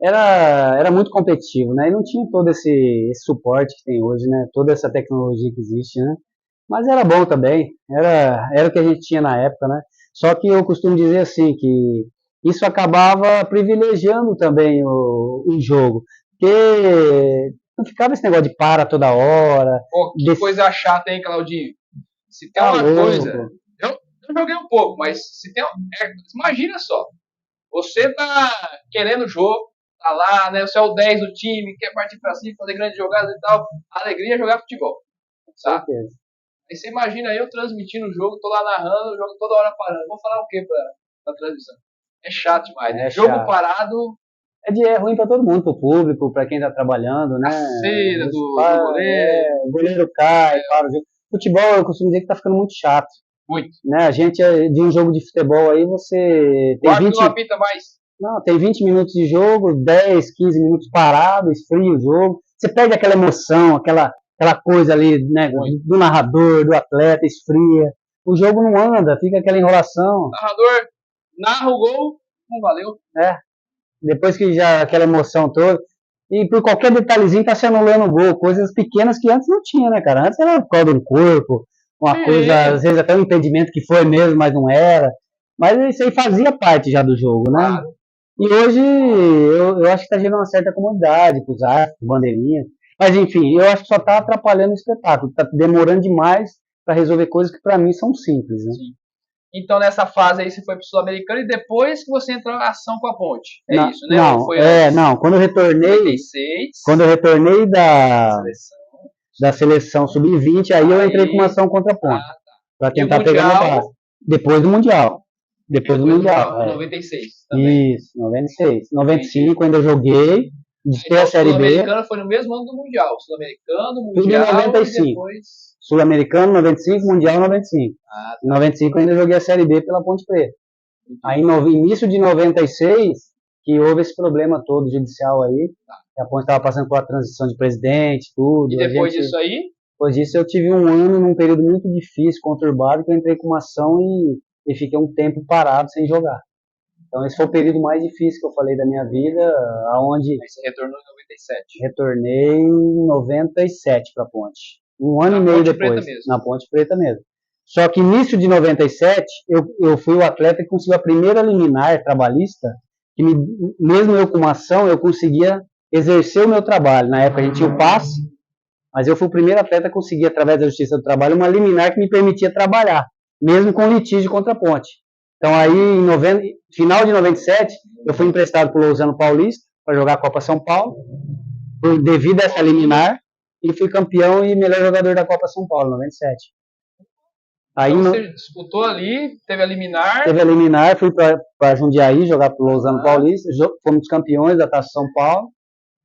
Era muito competitivo, né? E não tinha todo esse suporte que tem hoje, né? Toda essa tecnologia que existe, né? Mas era bom também. Era o que a gente tinha na época, né? Só que eu costumo dizer assim, que isso acabava privilegiando também o jogo. Porque não ficava esse negócio de para toda hora. Que coisa chata, hein, Claudinho? Se tem uma coisa... Eu joguei um pouco, mas se tem... imagina só. Você tá querendo o jogo, tá lá, né? Você é o 10 do time, quer partir pra cima, fazer grandes jogadas e tal. A alegria é jogar futebol. Sabe? Aí você imagina eu transmitindo o jogo, tô lá narrando, o jogo toda hora parando. Vou falar o que pra transmissão? É chato demais, né? Jogo parado... É ruim para todo mundo, para o público, para quem está trabalhando, né? A cera do goleiro. O goleiro cai, para o jogo. Futebol, eu costumo dizer que está ficando muito chato. Muito. Né? A gente, de um jogo de futebol aí, você tem 20... não apita mais. Não, tem 20 minutos de jogo, 10, 15 minutos parado, esfria o jogo. Você perde aquela emoção, aquela coisa ali, né? Do narrador, do atleta, esfria. O jogo não anda, fica aquela enrolação. O narrador narra o gol, não valeu. Depois que já aquela emoção toda, e por qualquer detalhezinho tá se anulando o gol, coisas pequenas que antes não tinha, né, cara? Antes era por causa do corpo, uma coisa, às vezes até um impedimento que foi mesmo, mas não era. Mas isso aí fazia parte já do jogo, né? Claro. E hoje eu acho que tá gerando uma certa comodidade com os árbitros, bandeirinhas. Mas enfim, eu acho que só tá atrapalhando o espetáculo, tá demorando demais para resolver coisas que para mim são simples, né? Sim. Então, nessa fase aí, você foi pro Sul-Americano e depois que você entrou na ação com a Ponte. Isso, né? Não. Quando eu retornei... 96. Quando eu retornei da seleção sub-20, aí eu entrei com uma ação contra a Ponte. Para tentar pegar minha base. Depois do Mundial. Depois do Mundial. 96 também. Isso, 96. 95 ainda eu joguei. Disputei a Série B. O Sul-Americano foi no mesmo ano do Mundial. Sul-Americano, Mundial tudo em 95. E depois... Sul-Americano 95, Mundial 95. Em 95 eu ainda joguei a Série B pela Ponte Preta. Aí no início de 96, que houve esse problema todo judicial aí, a Ponte estava passando por uma transição de presidente, tudo. E depois disso aí? Depois disso eu tive um ano num período muito difícil, conturbado, que eu entrei com uma ação e fiquei um tempo parado sem jogar. Então esse foi o período mais difícil que eu falei da minha vida, aonde Aí você retornou em 97. retornei em 97 para a Ponte. Um ano Na e meio Ponte depois, Preta mesmo. na Ponte Preta mesmo. Só que início de 97, eu fui o atleta que conseguiu a primeira liminar trabalhista, que mesmo eu com uma ação, eu conseguia exercer o meu trabalho. Na época a gente tinha o passe, mas eu fui o primeiro atleta que conseguia, através da Justiça do Trabalho, uma liminar que me permitia trabalhar, mesmo com litígio contra a Ponte. Então aí, final de 97, eu fui emprestado para o Lousano Paulista, para jogar a Copa São Paulo, devido a essa liminar, e fui campeão e melhor jogador da Copa São Paulo, 97. Aí, então você disputou ali, teve a liminar. Teve a liminar, fui para Jundiaí jogar para o Lousano Paulista, fomos campeões da Taça São Paulo,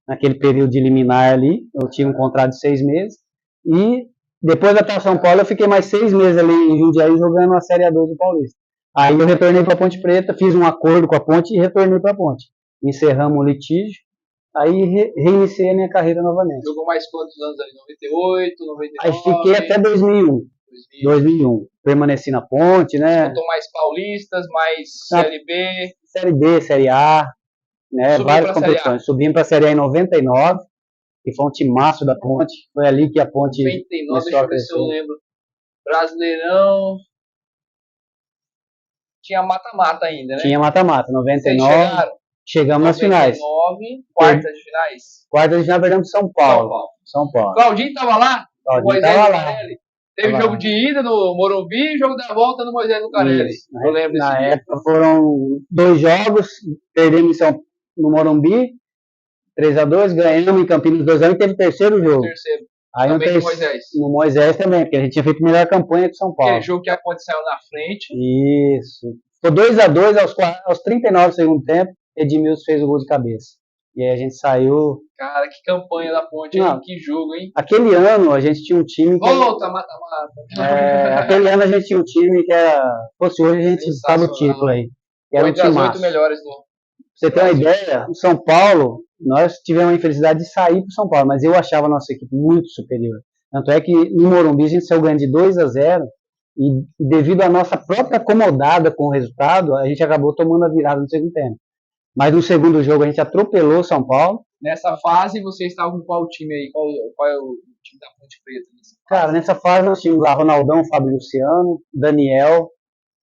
naquele período de liminar ali, eu tinha um contrato de 6 meses, e depois da Taça São Paulo eu fiquei mais 6 meses ali em Jundiaí jogando a Série A2 do Paulista. Aí eu retornei para a Ponte Preta, fiz um acordo com a Ponte e retornei para a Ponte. Encerramos o litígio, aí reiniciei a minha carreira novamente. Jogou mais quantos anos ali? 98, 99? Aí fiquei até 2001. 2001. Permaneci na Ponte, né? Disputou mais paulistas, mais Série B. Série B, Série A, né? Várias competições. Subimos para a Série A em 99, que foi um timaço da Ponte. Foi ali que a Ponte 99, deixa eu ver se eu lembro. Brasileirão. Tinha mata-mata ainda, né? Tinha mata-mata, 99. Vocês chegaram? Chegamos nas finais. 99, quartas de finais. Quartas de final perdemos São Paulo. São Paulo. Claudinho tava lá? Claudinho tava lá. Teve jogo de ida no Morumbi e jogo da volta no Moisés Lucarelli. Eu lembro desse Na época foram 2 jogos, perdemos no Morumbi, 3-2, ganhamos em Campinas 2-1 e teve o terceiro jogo. Aí também no Moisés. No Moisés também, porque a gente tinha feito a melhor campanha com São Paulo. Aquele jogo que a Ponte saiu na frente. Isso. Ficou 2-2 aos 39 do segundo tempo, Edmilson fez o gol de cabeça. E aí a gente saiu... Cara, que campanha da Ponte, hein? Que jogo, hein? Aquele ano a gente tinha um time que... Volta, mata-mata. Aquele ano a gente tinha um time que era... Fosse hoje a gente estava no título aí. Foi entre as 8 melhores do... Pra você ter uma ideia, o São Paulo, nós tivemos a infelicidade de sair pro São Paulo, mas eu achava a nossa equipe muito superior. Tanto é que no Morumbi a gente saiu ganhando de 2-0 e devido à nossa própria acomodada com o resultado, a gente acabou tomando a virada no segundo tempo. Mas no segundo jogo a gente atropelou o São Paulo. Nessa fase você estava com qual time aí? Qual é o time da Ponte Preta? Cara, nessa fase nós tínhamos lá Ronaldão, Fábio Luciano, Daniel,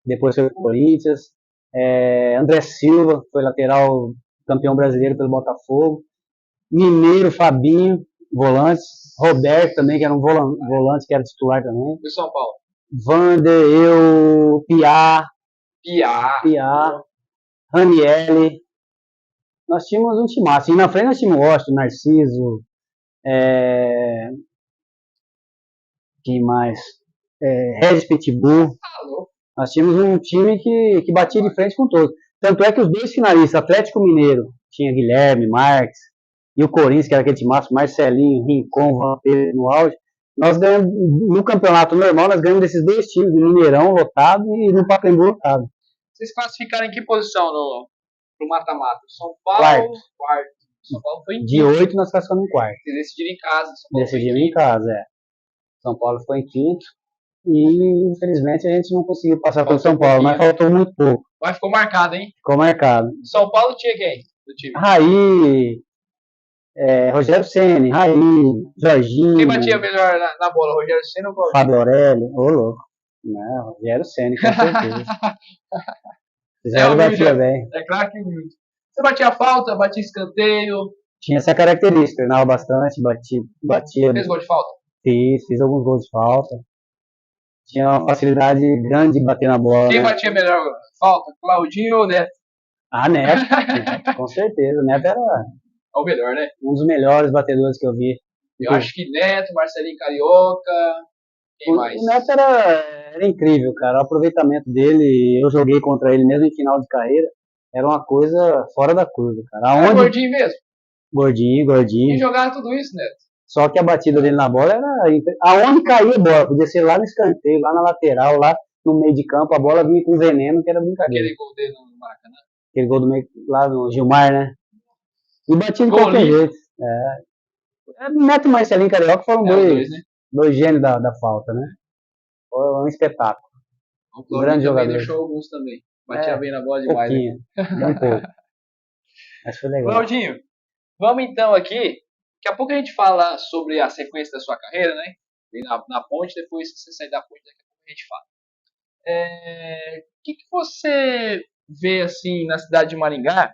depois foi o Corinthians, André Silva, foi lateral campeão brasileiro pelo Botafogo, Mineiro, Fabinho, volantes, Roberto também, que era um volante que era titular também. E São Paulo? Vander, eu, Piá, Ranielli. Nós tínhamos um timaço. E na frente nós tínhamos Washington, Narciso, que mais? Regis Pitbull. Nós tínhamos um time que batia de frente com todos. Tanto é que os 2 finalistas, Atlético Mineiro, tinha Guilherme, Marques, e o Corinthians, que era aquele timaço, Marcelinho, Rincon, Vampiro no auge. Nós ganhamos, no campeonato normal, nós ganhamos desses 2 times, no Mineirão lotado e no Pacaembu lotado. Vocês classificaram em que posição pro mata-mata? São Paulo, quarto. São Paulo foi em quinto. De 8 nós classificamos em quarto. Vocês decidiram em casa. Decidimos em casa, São Paulo foi em quinto. E infelizmente a gente não conseguiu passar pelo São Paulo, mas faltou muito pouco. Mas ficou marcado, hein? Ficou marcado. São Paulo tinha quem do time? Raí, Rogério Ceni, Raí, Jorginho. Quem batia melhor na bola, Rogério Ceni ou Claudinho? Fábio Aurélio, ô louco. Não, Rogério Ceni, com certeza. Rogério batia bem. É claro que muito. Você batia falta, batia escanteio? Tinha essa característica, treinava bastante, batia. Fez gol de falta? Fiz alguns gols de falta. Tinha uma facilidade grande de bater na bola. Quem batia melhor falta, Claudinho ou Neto? Neto, com certeza. O Neto era o melhor, né? Um dos melhores batedores que eu vi. Eu acho que Neto, Marcelinho Carioca, quem mais? O Neto era incrível, cara. O aproveitamento dele, eu joguei contra ele mesmo em final de carreira, era uma coisa fora da curva, cara. Era gordinho mesmo? Gordinho. E jogava tudo isso, Neto? Só que a batida dele na bola era... Aonde caía a bola, podia ser lá no escanteio, lá na lateral, lá no meio de campo, a bola vinha com veneno, que era brincadeira. Aquele gol dele no Maracanã? Aquele gol do meio, lá no Gilmar, né? E batia de qualquer jeito. Neto e Marcelinho Carioca foram dois, né? Dois gênios da falta, né? Foi um espetáculo. O Um grande Claudinho também jogador. deixou alguns também. Batia bem na bola demais, Pouquinho, bem pouco. Mas foi legal. Claudinho, vamos então aqui. Daqui a pouco a gente fala sobre a sequência da sua carreira, né? Vem na ponte, depois que você sair da ponte, daqui a pouco a gente fala. O que você vê assim na cidade de Maringá,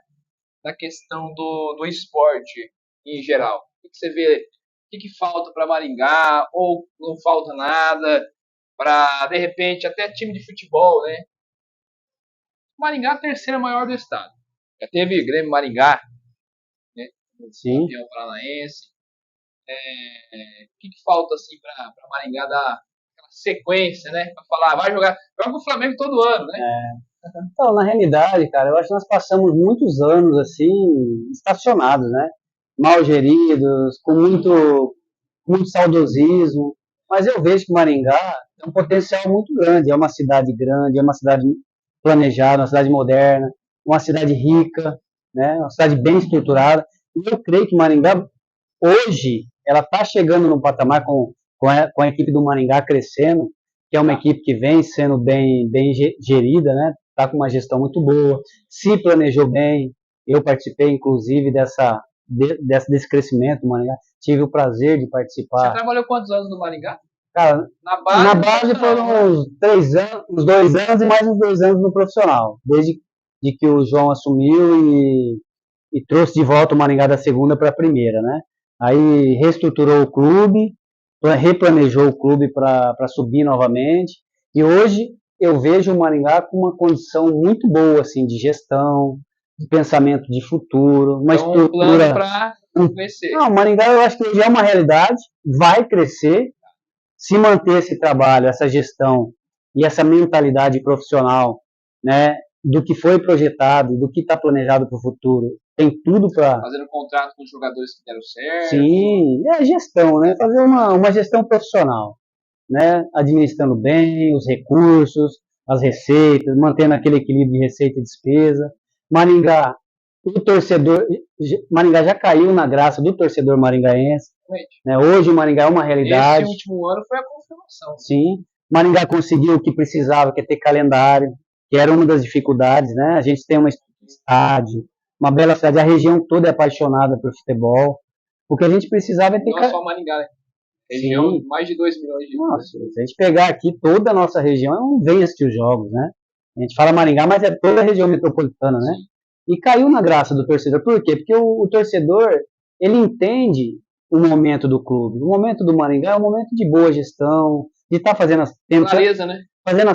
na questão do esporte em geral? O que você vê? O que falta para Maringá? Ou não falta nada? Para, de repente, até time de futebol, né? Maringá é a terceira maior do estado. Já teve Grêmio Maringá, né? Sim. Campeão paranaense. O que falta assim para Maringá dar aquela sequência, né? Para falar, vai joga o Flamengo todo ano, né? Então, na realidade, cara, eu acho que nós passamos muitos anos assim, estacionados, né? Mal geridos, com muito saudosismo. Mas eu vejo que Maringá tem um potencial muito grande, é uma cidade planejada, uma cidade moderna, uma cidade rica, né? Uma cidade bem estruturada. E eu creio que Maringá, hoje, ela está chegando no patamar com a equipe do Maringá crescendo, que é uma equipe que vem sendo bem gerida, né? Está com uma gestão muito boa, se planejou bem. Eu participei, inclusive, desse crescimento do Maringá. Tive o prazer de Você participar. trabalhou quantos anos no Maringá? Cara, na base foram uns 3 anos, uns 2 anos e mais uns 2 anos no profissional. Desde que o João assumiu e trouxe de volta o Maringá da segunda para a primeira, né? Aí reestruturou o clube, replanejou o clube para subir novamente. E hoje eu vejo o Maringá com uma condição muito boa, assim, de gestão, de pensamento de futuro, uma então, estrutura. Um plano para crescer. Não, o Maringá eu acho que já é uma realidade, vai crescer, se manter esse trabalho, essa gestão e essa mentalidade profissional, né, do que foi projetado, do que está planejado para o futuro, tem tudo para... Fazendo contrato com os jogadores que deram certo. Sim, é gestão, né? Fazer uma gestão profissional, né? Administrando bem os recursos, as receitas, mantendo aquele equilíbrio de receita e despesa. Maringá, o torcedor, Maringá já caiu na graça do torcedor maringaense. Né? Hoje o Maringá é uma realidade. Esse último ano foi a confirmação. Sim, Maringá conseguiu o que precisava, que é ter calendário, que era uma das dificuldades, né? A gente tem um estádio, uma bela cidade, a região toda é apaixonada por futebol. O que a gente precisava é ter... Não só Maringá, né? Região, sim, mais de 2 milhões de... Nossa, se a gente pegar aqui toda a nossa região, não vem assistir os jogos, né? A gente fala Maringá, mas é toda a região metropolitana, né? E caiu na graça do torcedor. Por quê? Porque o torcedor, ele entende o momento do clube. O momento do Maringá é um momento de boa gestão, de estar fazendo clareza, né?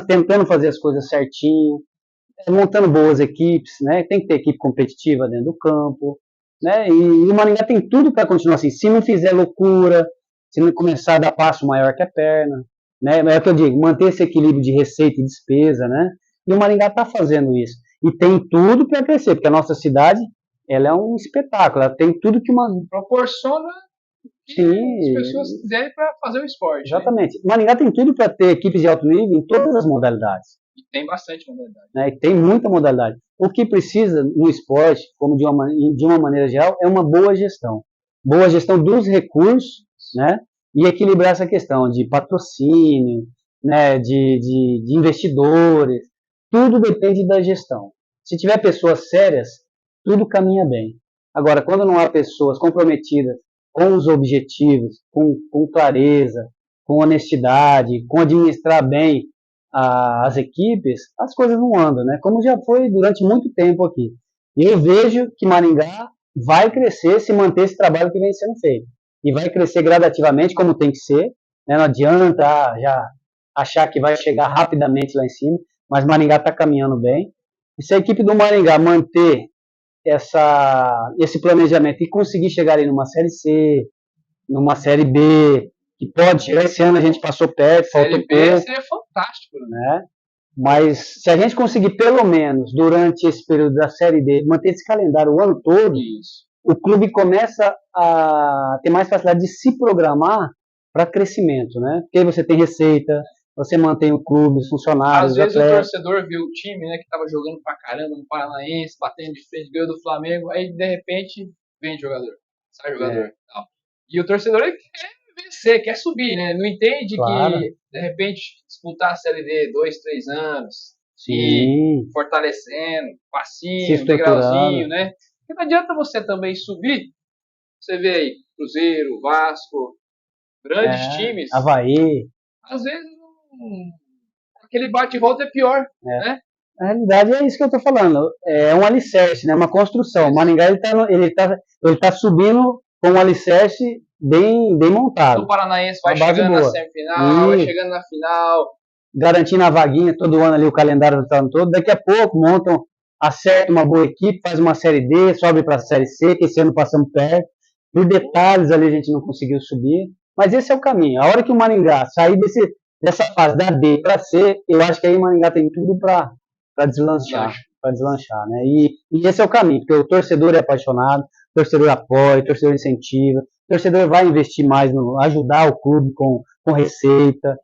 Tentando fazer as coisas certinho, montando boas equipes, né? Tem que ter equipe competitiva dentro do campo, né? E o Maringá tem tudo para continuar assim. Se não fizer loucura, se não começar a dar passo maior que a perna, né? É o que eu digo, manter esse equilíbrio de receita e despesa, né? E o Maringá está fazendo isso. E tem tudo para crescer, porque a nossa cidade, ela é um espetáculo, ela tem tudo que uma... proporciona que as pessoas quiserem para fazer o esporte. Exatamente. Né? Maringá tem tudo para ter equipes de alto nível em todas as modalidades. E tem bastante modalidade. Né? E tem muita modalidade. O que precisa no esporte, como de uma maneira geral, é uma boa gestão. Boa gestão dos recursos, né? E equilibrar essa questão de patrocínio, né? de investidores. Tudo depende da gestão. Se tiver pessoas sérias, tudo caminha bem. Agora, quando não há pessoas comprometidas com os objetivos, com clareza, com honestidade, com administrar bem as equipes, as coisas não andam, né? Como já foi durante muito tempo aqui. E eu vejo que Maringá vai crescer se manter esse trabalho que vem sendo feito. E vai crescer gradativamente, como tem que ser. Né? Não adianta já achar que vai chegar rapidamente lá em cima, mas Maringá está caminhando bem. E se a equipe do Maringá manter esse planejamento e conseguir chegar aí numa Série C, numa Série B, que pode chegar esse ano, a gente passou perto, faltou pouco. Série B seria fantástico, né? Mas se a gente conseguir, pelo menos, durante esse período da Série D, manter esse calendário o ano todo, o clube começa a ter mais facilidade de se programar para crescimento, né? Porque aí você tem receita, você mantém o clube, os funcionários, às vezes atletas. O torcedor viu o time, né, que estava jogando pra caramba no Paranaense, batendo de frente, ganhou do Flamengo, aí de repente vem jogador, sai jogador. E o torcedor ele quer vencer, quer subir, né? Não entende Claro. que, de repente, disputar a Série D 2, 3 anos e Sim, fortalecendo, se passinho, degrauzinho, estruturando. né? Porque não adianta você também subir, você vê aí, Cruzeiro, Vasco, grandes É, times, Avaí. às vezes aquele bate-volta é pior, É. né? Na realidade é isso que eu estou falando. É um alicerce, né? Uma construção. O Isso. Maringá ele tá subindo com um alicerce bem O montado. Paranaense vai Uma base chegando na boa. semifinal, vai E chegando na final. garantindo a vaguinha todo ano ali, o calendário do ano todo. Daqui a pouco montam, acerta uma boa equipe, faz uma série D, sobe para a série C, que esse ano passamos perto. Por detalhes ali a gente não conseguiu subir. Mas esse é o caminho. A hora que o Maringá sair dessa fase da D para C, eu acho que aí o Maringá tem tudo para deslanchar. Lancha. Para deslanchar, né? E esse é o caminho, porque o torcedor é apaixonado, o torcedor apoia, o torcedor incentiva, o torcedor vai investir mais no ajudar o clube com receita.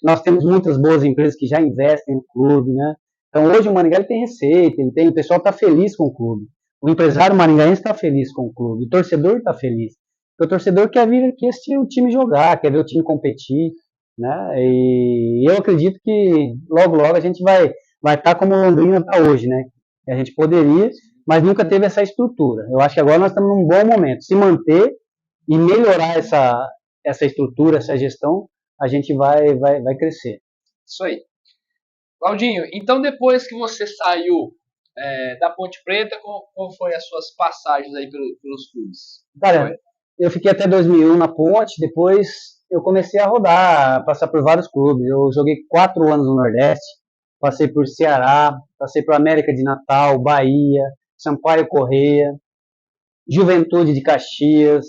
Nós temos muitas boas empresas que já investem no clube, né? Então hoje o Maringá ele tem receita, o pessoal está feliz com o clube. O empresário maringaense está feliz com o clube, o torcedor está feliz. Porque o torcedor quer vir aqui assistir o time jogar, quer ver o time competir, né? E eu acredito que logo a gente vai estar como o Londrina está hoje, né? A gente poderia, mas nunca teve essa estrutura. Eu acho que agora nós estamos num bom momento. Se manter e melhorar essa estrutura, essa gestão, a gente vai crescer. Isso aí. Claudinho, então depois que você saiu da Ponte Preta, como foi as suas passagens aí pelos clubes? Cara, eu fiquei até 2001 na Ponte, depois eu comecei a rodar, passar por vários clubes. Eu joguei 4 anos no Nordeste, passei por Ceará, passei por América de Natal, Bahia, Sampaio Corrêa, Juventude de Caxias,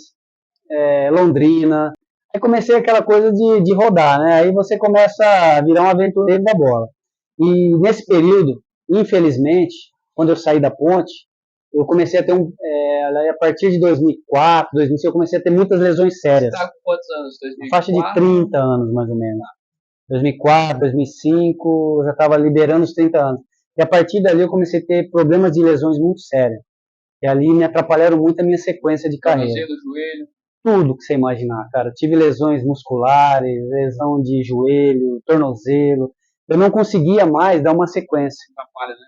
Londrina. Aí comecei aquela coisa de rodar, né? Aí você começa a virar um aventureiro da bola. E nesse período, infelizmente, quando eu saí da Ponte, eu comecei a ter a partir de 2004, 2005, eu comecei a ter muitas lesões Você sérias. está com quantos anos? 2004? Faixa de 30 anos, mais ou menos. 2004, 2005, eu já estava liberando os 30 anos. E a partir dali eu comecei a ter problemas de lesões muito sérias. E ali me atrapalharam muito a minha sequência de carreira. Tornozelo, joelho. Tudo que você imaginar, cara. Tive lesões musculares, lesão de joelho, tornozelo. Eu não conseguia mais dar uma sequência. Atrapalha, né?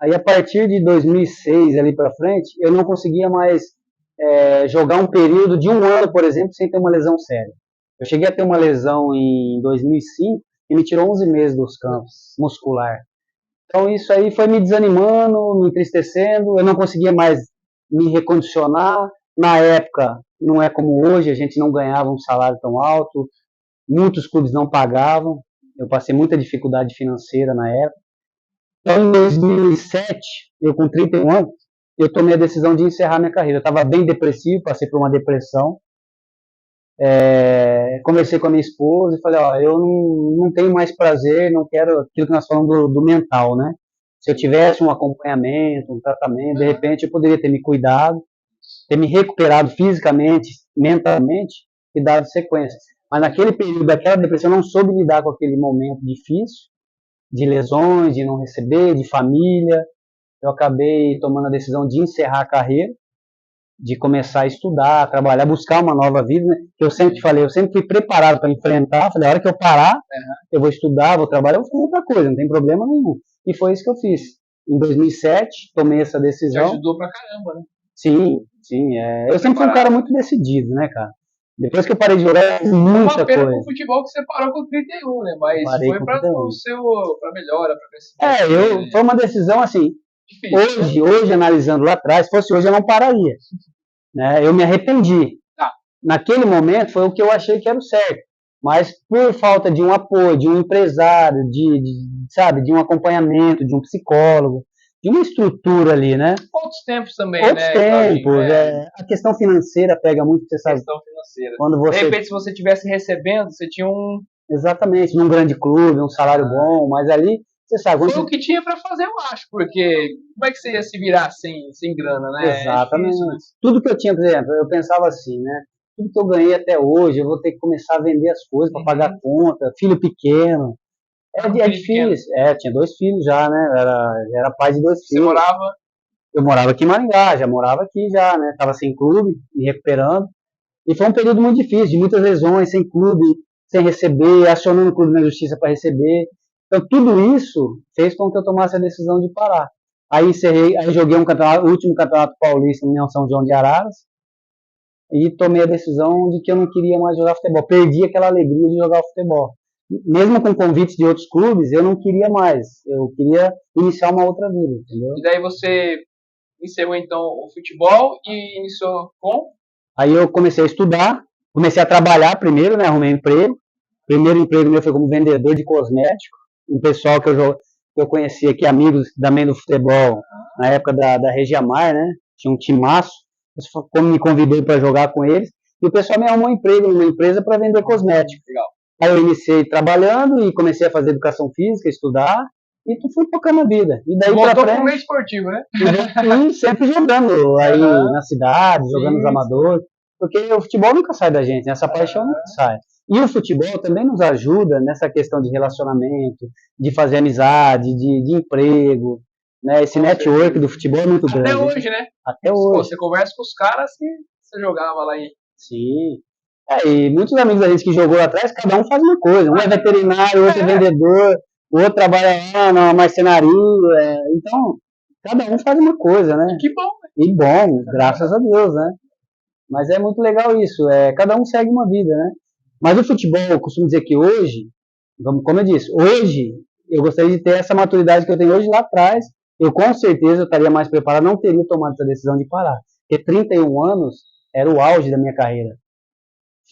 Aí a partir de 2006 ali para frente, eu não conseguia mais jogar um período de um ano, por exemplo, sem ter uma lesão séria. Eu cheguei a ter uma lesão em 2005 e me tirou 11 meses dos campos muscular. Então isso aí foi me desanimando, me entristecendo, eu não conseguia mais me recondicionar. Na época, não é como hoje, a gente não ganhava um salário tão alto, muitos clubes não pagavam, eu passei muita dificuldade financeira na época. Então, em 2007, eu com 31 anos, eu tomei a decisão de encerrar minha carreira. Eu estava bem depressivo, passei por uma depressão. Conversei com a minha esposa e falei, ó, eu não tenho mais prazer, não quero aquilo que nós falamos do mental, né? Se eu tivesse um acompanhamento, um tratamento, de repente eu poderia ter me cuidado, ter me recuperado fisicamente, mentalmente e dado sequência. Mas naquele período daquela depressão eu não soube lidar com aquele momento difícil, de lesões, de não receber, de família. Eu acabei tomando a decisão de encerrar a carreira, de começar a estudar, trabalhar, buscar uma nova vida, né? Eu sempre falei, eu sempre fui preparado para enfrentar, falei, a hora que eu parar, eu vou estudar, vou trabalhar, eu vou fazer outra coisa, não tem problema nenhum. E foi isso que eu fiz. Em 2007, tomei essa decisão. Te ajudou pra caramba, né? Sim. Eu sempre fui um cara muito decidido, né, cara? Depois que eu parei de jogar, eu fiz muita uma pena coisa. pro futebol que você parou com 31, né? Mas Parei foi com pra 31. pra melhora, pra crescimento. Foi uma decisão assim, Difícil. hoje, analisando lá atrás, se fosse hoje eu não pararia. Né? Eu me arrependi. Naquele momento foi o que eu achei que era o certo. Mas por falta de um apoio, de um empresário, sabe, de um acompanhamento, de um psicólogo, de uma estrutura ali, né? Outros tempos também, Outros tempos. A questão financeira pega muito, você sabe. Questão financeira. Quando você... De repente, se você estivesse recebendo, você tinha um... Exatamente, num grande clube, um salário bom, mas ali, você sabe... Foi o que tinha para fazer, eu acho, porque como é que você ia se virar sem grana, né? Exatamente. Difícil, né? Tudo que eu tinha, por exemplo, eu pensava assim, né? Tudo que eu ganhei até hoje, eu vou ter que começar a vender as coisas para pagar conta, filho pequeno. É difícil. Tinha 2 filhos já, né? Era pai de 2 filhos. Você morava? Eu morava aqui em Maringá, já morava aqui já, né? Tava sem clube, me recuperando. E foi um período muito difícil, de muitas lesões, sem clube, sem receber, acionando o clube na justiça para receber. Então, tudo isso fez com que eu tomasse a decisão de parar. Aí encerrei, aí joguei o último campeonato paulista no União São João de Araras e tomei a decisão de que eu não queria mais jogar futebol. Perdi aquela alegria de jogar futebol. Mesmo com convites de outros clubes, eu não queria mais. Eu queria iniciar uma outra vida, entendeu? E daí você encerrou então o futebol e iniciou com? Aí eu comecei a estudar, comecei a trabalhar primeiro, né? Arrumei um emprego. Primeiro emprego meu foi como vendedor de cosmético. Um pessoal que eu conhecia aqui, amigos também do futebol, na época da Regiamar, né? Tinha um timaço. Como me convidei para jogar com eles. E o pessoal me arrumou um emprego numa empresa para vender cosmético. Legal. Aí eu iniciei trabalhando e comecei a fazer educação física, estudar. E fui tocando a vida. E daí Voltou pra frente, pro meio esportivo, né? e sempre jogando aí na cidade, jogando os amadores. Porque o futebol nunca sai da gente, né? Essa paixão nunca sai. E o futebol também nos ajuda nessa questão de relacionamento, de fazer amizade, de emprego. Né? Esse network do futebol é muito grande. Até hoje, né? Até hoje. Você conversa com os caras que você jogava lá em... Sim. E muitos amigos da gente que jogou lá atrás, cada um faz uma coisa. Um é veterinário, outro é vendedor, o outro trabalha lá na marcenaria. Então, cada um faz uma coisa, né? Que bom. E bom, graças a Deus, né? Mas é muito legal isso. Cada um segue uma vida, né? Mas o futebol, eu costumo dizer que hoje, como eu disse, hoje eu gostaria de ter essa maturidade que eu tenho hoje lá atrás. Eu com certeza eu estaria mais preparado, não teria tomado essa decisão de parar. Porque 31 anos era o auge da minha carreira.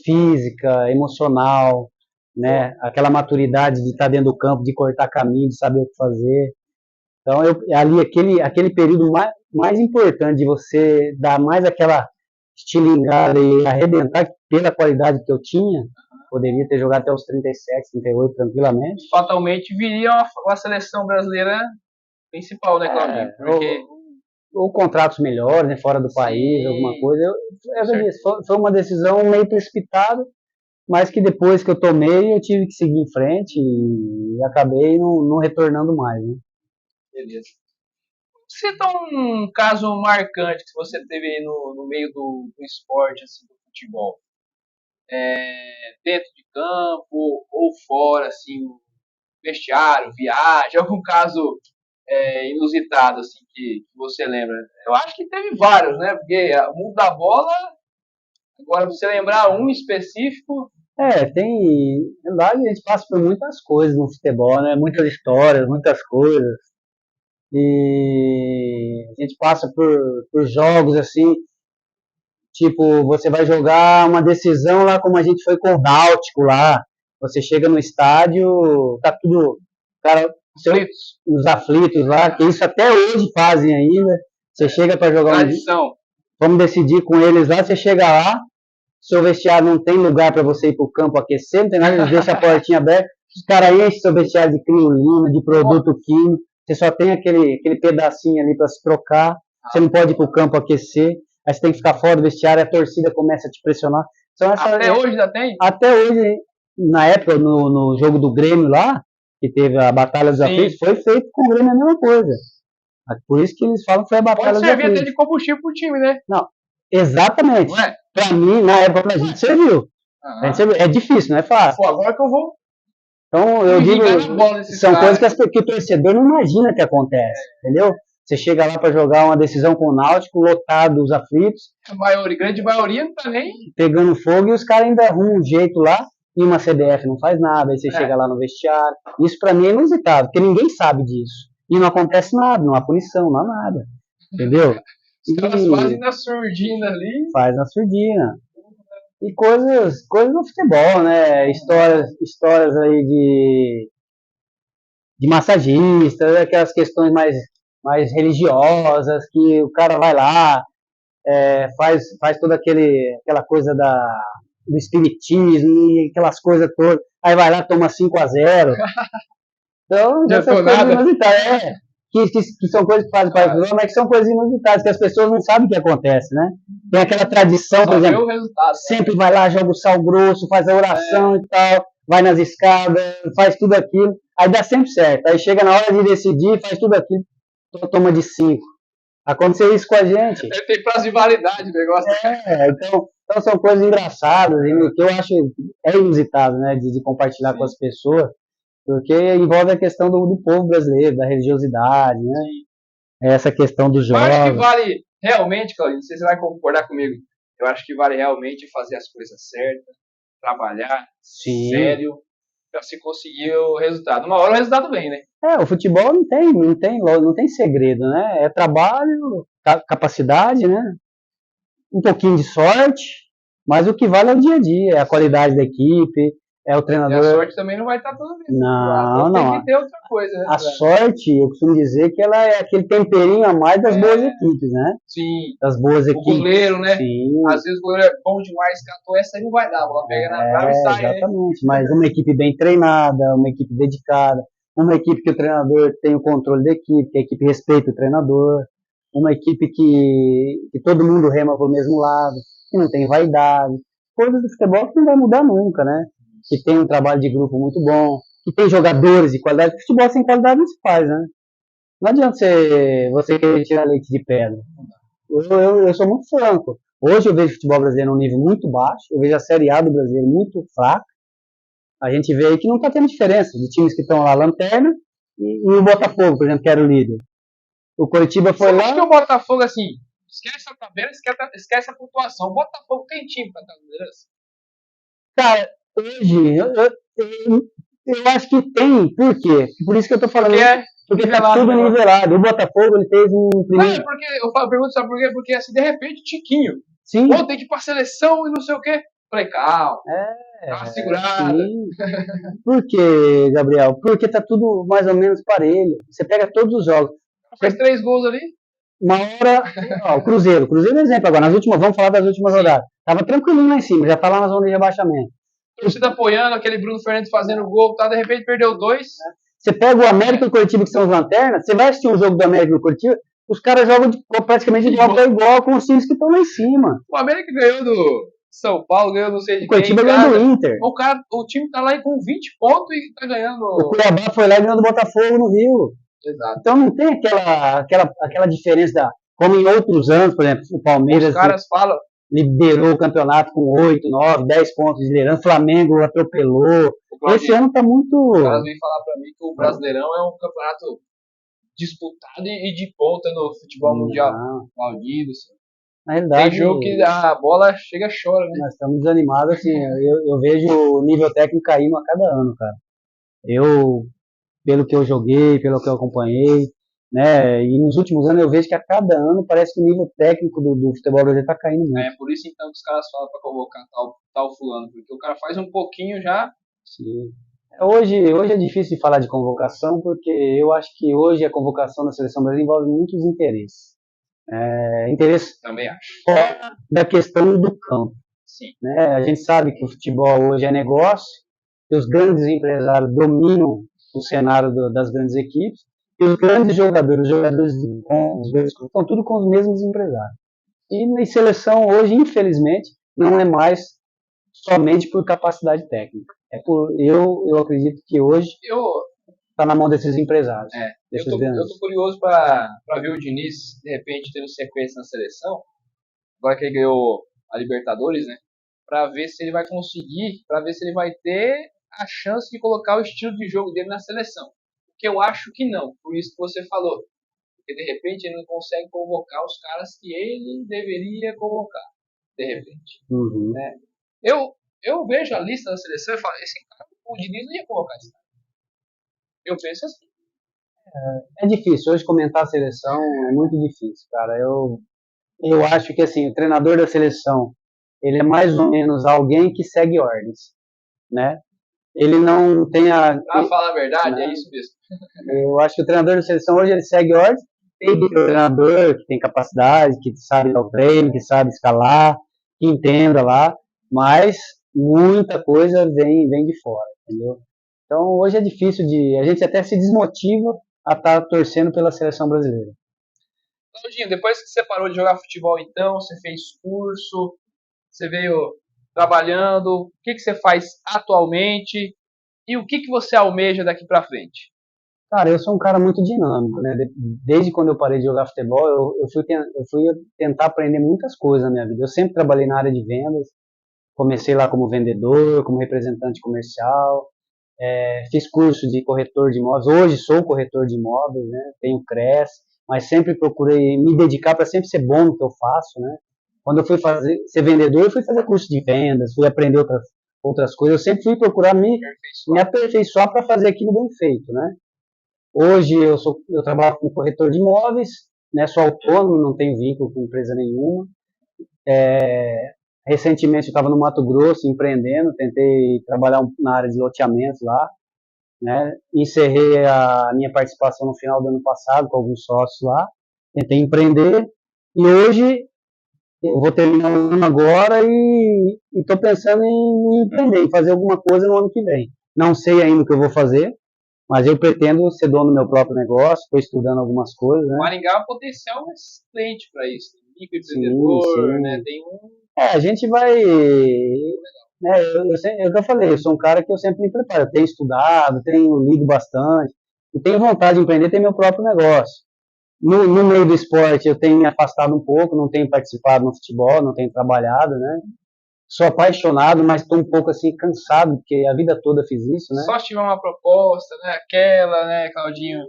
Física, emocional, né? Aquela maturidade de estar dentro do campo, de cortar caminho, de saber o que fazer. Então, aquele período mais importante de você dar mais aquela estilingada e arrebentar pela qualidade que eu tinha, poderia ter jogado até os 37, 38 tranquilamente. Fatalmente viria uma seleção brasileira principal, né, Claudinho? Porque... ou contratos melhores, né, fora do país, alguma coisa. Foi uma decisão meio precipitada, mas que depois que eu tomei, eu tive que seguir em frente e acabei não retornando mais. Né? Beleza. Cita um caso marcante que você teve aí no meio do esporte, assim, do futebol. Dentro de campo ou fora, assim, vestiário, viagem, algum caso inusitado, assim, que você lembra? Eu acho que teve vários, né? Porque o mundo da bola, agora você lembrar um específico... Na verdade a gente passa por muitas coisas no futebol, né? Muitas histórias, muitas coisas. E a gente passa por jogos assim, tipo, você vai jogar uma decisão lá como a gente foi com o Náutico lá, você chega no estádio, tá tudo, cara, os aflitos lá, que isso até hoje fazem ainda, você chega para jogar tradição. Vamos decidir com eles lá, você chega lá, seu vestiário não tem lugar para você ir pro campo aquecer, não tem nada, eles deixam a portinha aberta, os caras enchem seu vestiário de criolina, de produto químico, você só tem aquele pedacinho ali para se trocar, você não pode ir pro campo aquecer, aí você tem que ficar fora do vestiário, a torcida começa a te pressionar. Então, até hoje já tem? Até hoje, na época, no jogo do Grêmio lá, que teve a Batalha dos Aflitos, foi feito com o Grêmio a mesma coisa. Por isso que eles falam que foi a Batalha dos Aflitos. Pode servir até de combustível pro time, né? Não, exatamente. Pra mim, na época, pra gente serviu. É difícil, não é fácil. Pô, agora que eu vou... Então, eu digo, são coisas que o torcedor não imagina que acontece, entendeu? Você chega lá para jogar uma decisão com o Náutico, lotado os aflitos. A grande maioria não tá nem... Pegando fogo e os caras ainda arrumam um jeito lá e uma CBF não faz nada. Aí você chega lá no vestiário. Isso para mim é inusitado, porque ninguém sabe disso. E não acontece nada, não há punição, não há nada. Entendeu? Os caras fazem na surdina ali. Faz na surdina. E coisas do futebol, né? Histórias aí de massagistas, aquelas questões mais religiosas, que o cara vai lá, faz toda aquela coisa do espiritismo e aquelas coisas todas, aí vai lá, toma 5-0. Então, essas coisas inusitadas, que são coisas que fazem parte do futebol, mas que são coisas inusitadas, que as pessoas não sabem o que acontece, né? Tem aquela tradição, por exemplo, sempre vai lá, joga o sal grosso, faz a oração e tal, vai nas escadas, faz tudo aquilo, aí dá sempre certo. Aí chega na hora de decidir, faz tudo aquilo, toma de 5. Aconteceu isso com a gente. Tem prazo de validade o negócio. Então, Então são coisas engraçadas e que eu acho inusitado, né, de compartilhar com as pessoas, porque envolve a questão do povo brasileiro, da religiosidade, né, essa questão dos Eu acho que jovens. vale realmente, Claudinho, não sei se você vai concordar comigo, eu acho que vale realmente fazer as coisas certas, trabalhar Sim. sério, para se conseguir o resultado. Uma hora o resultado vem, né? O futebol não tem segredo, né? É trabalho, capacidade, né? Um pouquinho de sorte, mas o que vale é o dia a dia, é a qualidade da equipe, é o E a treinador. sorte também não vai estar toda vez do outro lado. Não, Então tem não. que ter outra coisa, né? A sorte, eu costumo dizer que ela é aquele temperinho a mais das boas equipes, né? Sim. Das boas O equipes. goleiro, né? Sim. Às vezes o goleiro é bom demais, catou essa aí não vai dar, a bola pega na trave e sai, né? Exatamente, mas uma equipe bem treinada, uma equipe dedicada, uma equipe que o treinador tem o controle da equipe, que a equipe respeita o treinador, uma equipe que todo mundo rema para o mesmo lado, que não tem vaidade, coisas do futebol que não vai mudar nunca, né? Que tem um trabalho de grupo muito bom, que tem jogadores de qualidade. Futebol sem qualidade não se faz, né? Não adianta você querer tirar leite de pedra. Eu sou muito franco. Hoje eu vejo o futebol brasileiro num nível muito baixo, eu vejo a Série A do brasileiro muito fraca. A gente vê aí que não está tendo diferença de times que estão lá lanterna e o Botafogo, por exemplo, que era o líder. O Coritiba foi Você lá. acha que o Botafogo, assim, esquece a tabela, esquece a pontuação. O Botafogo tem time para estar na liderança? Cara, hoje eu acho que tem. Por quê? Por isso que eu tô falando. Porque tá nivelado o tudo negócio. nivelado. O Botafogo ele fez um Não, primeiro. é porque eu pergunto, sabe por quê? Porque assim, de repente, Tiquinho, Sim. pô, tem que ir pra seleção e não sei o quê. Falei, calma, dá uma segurada. Sim. Por quê, Gabriel? Porque tá tudo mais ou menos parelho. Você pega todos os jogos. Fez 3 gols ali. Uma hora, ó, o Cruzeiro é um exemplo agora, vamos falar das últimas rodadas. Tava tranquilinho lá em cima, já tá lá na zona de rebaixamento. Torcida apoiando, aquele Bruno Fernandes fazendo gol, tá, de repente perdeu 2. Você pega o América e o Coritiba, que são os lanternas, você vai assistir um jogo do América e do Coritiba, os caras jogam praticamente de igual para igual com os times que estão lá em cima. O América ganhou do São Paulo, ganhou não sei de quem. O Coritiba ganhou do Inter. O time tá lá com 20 pontos e tá ganhando. O Cuiabá foi lá e ganhou do Botafogo no Rio. Exato. Então não tem aquela diferença como em outros anos, por exemplo, o Palmeiras. Os caras falam. Liderou o campeonato com 8, 9, 10 pontos de liderança. O Flamengo atropelou. Esse ano tá muito. Os caras vêm falar pra mim que o Brasileirão é um campeonato disputado e de ponta no futebol mundial. Maldito. Na realidade, tem jogo que a bola chega e chora, né? Nós estamos desanimados, assim, eu vejo o nível técnico caindo a cada ano, cara. Pelo que eu joguei, pelo que eu acompanhei, né, e nos últimos anos eu vejo que a cada ano parece que o nível técnico do futebol brasileiro está caindo muito. É por isso então que os caras falam para convocar tal fulano, porque o cara faz um pouquinho já. Sim. Hoje é difícil de falar de convocação, porque eu acho que hoje a convocação da seleção brasileira envolve muitos interesses. Interesse também acho. Fora da questão do campo. Sim. Né? A gente sabe que o futebol hoje é negócio, que os grandes empresários dominam o cenário das grandes equipes, e os grandes jogadores, estão tudo com os mesmos empresários. E na seleção hoje, infelizmente, não é mais somente por capacidade técnica. Eu acredito que hoje está na mão desses empresários. Eu tô curioso para ver o Diniz, de repente, tendo sequência na seleção, agora que ele ganhou a Libertadores, né? Para ver se ele vai conseguir, para ver se ele vai ter a chance de colocar o estilo de jogo dele na seleção. Porque eu acho que não, por isso que você falou. Porque de repente ele não consegue convocar os caras que ele deveria convocar. De repente. Uhum. Né? Eu vejo a lista da seleção e falo, esse cara, o Diniz não ia convocar esse cara. Eu penso assim. É difícil, hoje comentar a seleção é muito difícil, cara. Eu acho que assim, o treinador da seleção, ele é mais ou menos alguém que segue ordens, né? Ele não tem Pra falar a verdade, é isso mesmo. Eu acho que o treinador da seleção hoje ele segue ordens, tem que ter um treinador que tem capacidade, que sabe dar o treino, que sabe escalar, que entenda lá, mas muita coisa vem de fora, entendeu? Então hoje é difícil a gente até se desmotiva a estar torcendo pela seleção brasileira. Claudinho, depois que você parou de jogar futebol então, você fez curso, você veio trabalhando, o que você faz atualmente e o que você almeja daqui para frente? Cara, eu sou um cara muito dinâmico, né? Desde quando eu parei de jogar futebol, eu fui tentar aprender muitas coisas na minha vida. Eu sempre trabalhei na área de vendas, comecei lá como vendedor, como representante comercial, fiz curso de corretor de imóveis. Hoje sou corretor de imóveis, né? Tenho CRES, mas sempre procurei me dedicar para sempre ser bom no que eu faço, né? Quando eu fui ser vendedor, eu fui fazer curso de vendas, fui aprender outras coisas. Eu sempre fui procurar me aperfeiçoar para fazer aquilo bem feito, né? Hoje eu trabalho como corretor de imóveis, né? Sou autônomo, não tenho vínculo com empresa nenhuma. Recentemente eu estava no Mato Grosso empreendendo, tentei trabalhar na área de loteamentos lá, né? Encerrei a minha participação no final do ano passado com alguns sócios lá, tentei empreender e hoje eu vou terminar o ano agora e estou pensando em empreender, em fazer alguma coisa no ano que vem. Não sei ainda o que eu vou fazer, mas eu pretendo ser dono do meu próprio negócio, estou estudando algumas coisas, né? Maringá é um potencial excelente para isso. Tem microempreendedor, né? Tem um. A gente vai. Né, é o que eu falei, eu sou um cara que eu sempre me preparo. Eu tenho estudado, tenho lido bastante, e tenho vontade de empreender, ter meu próprio negócio. No meio do esporte, eu tenho me afastado um pouco, não tenho participado no futebol, não tenho trabalhado, né? Sou apaixonado, mas estou um pouco assim cansado, porque a vida toda fiz isso, né? Só se tiver uma proposta, né? Aquela, né, Claudinho?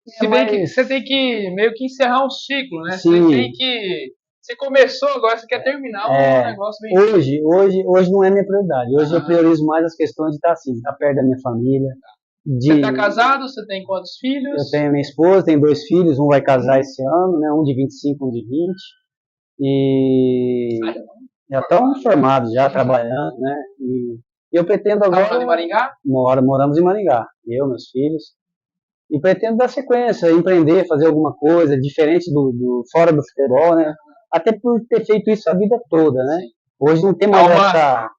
Se bem que você tem que meio que encerrar um ciclo, né? Sim. Você tem que. Você começou, agora você quer terminar um negócio bem. Hoje não é minha prioridade. Hoje eu priorizo mais as questões de estar assim, estar perto da minha família. Você está casado? Você tem quantos filhos? Eu tenho minha esposa, tenho 2 filhos, um vai casar esse ano, né? Um de 25, um de 20. E já estão formados, já trabalhando, né? E eu pretendo agora. Tá morando em Maringá? Moramos em Maringá, eu, meus filhos. E pretendo dar sequência, empreender, fazer alguma coisa diferente do fora do futebol, né? Até por ter feito isso a vida toda, né? Hoje não tem mais essa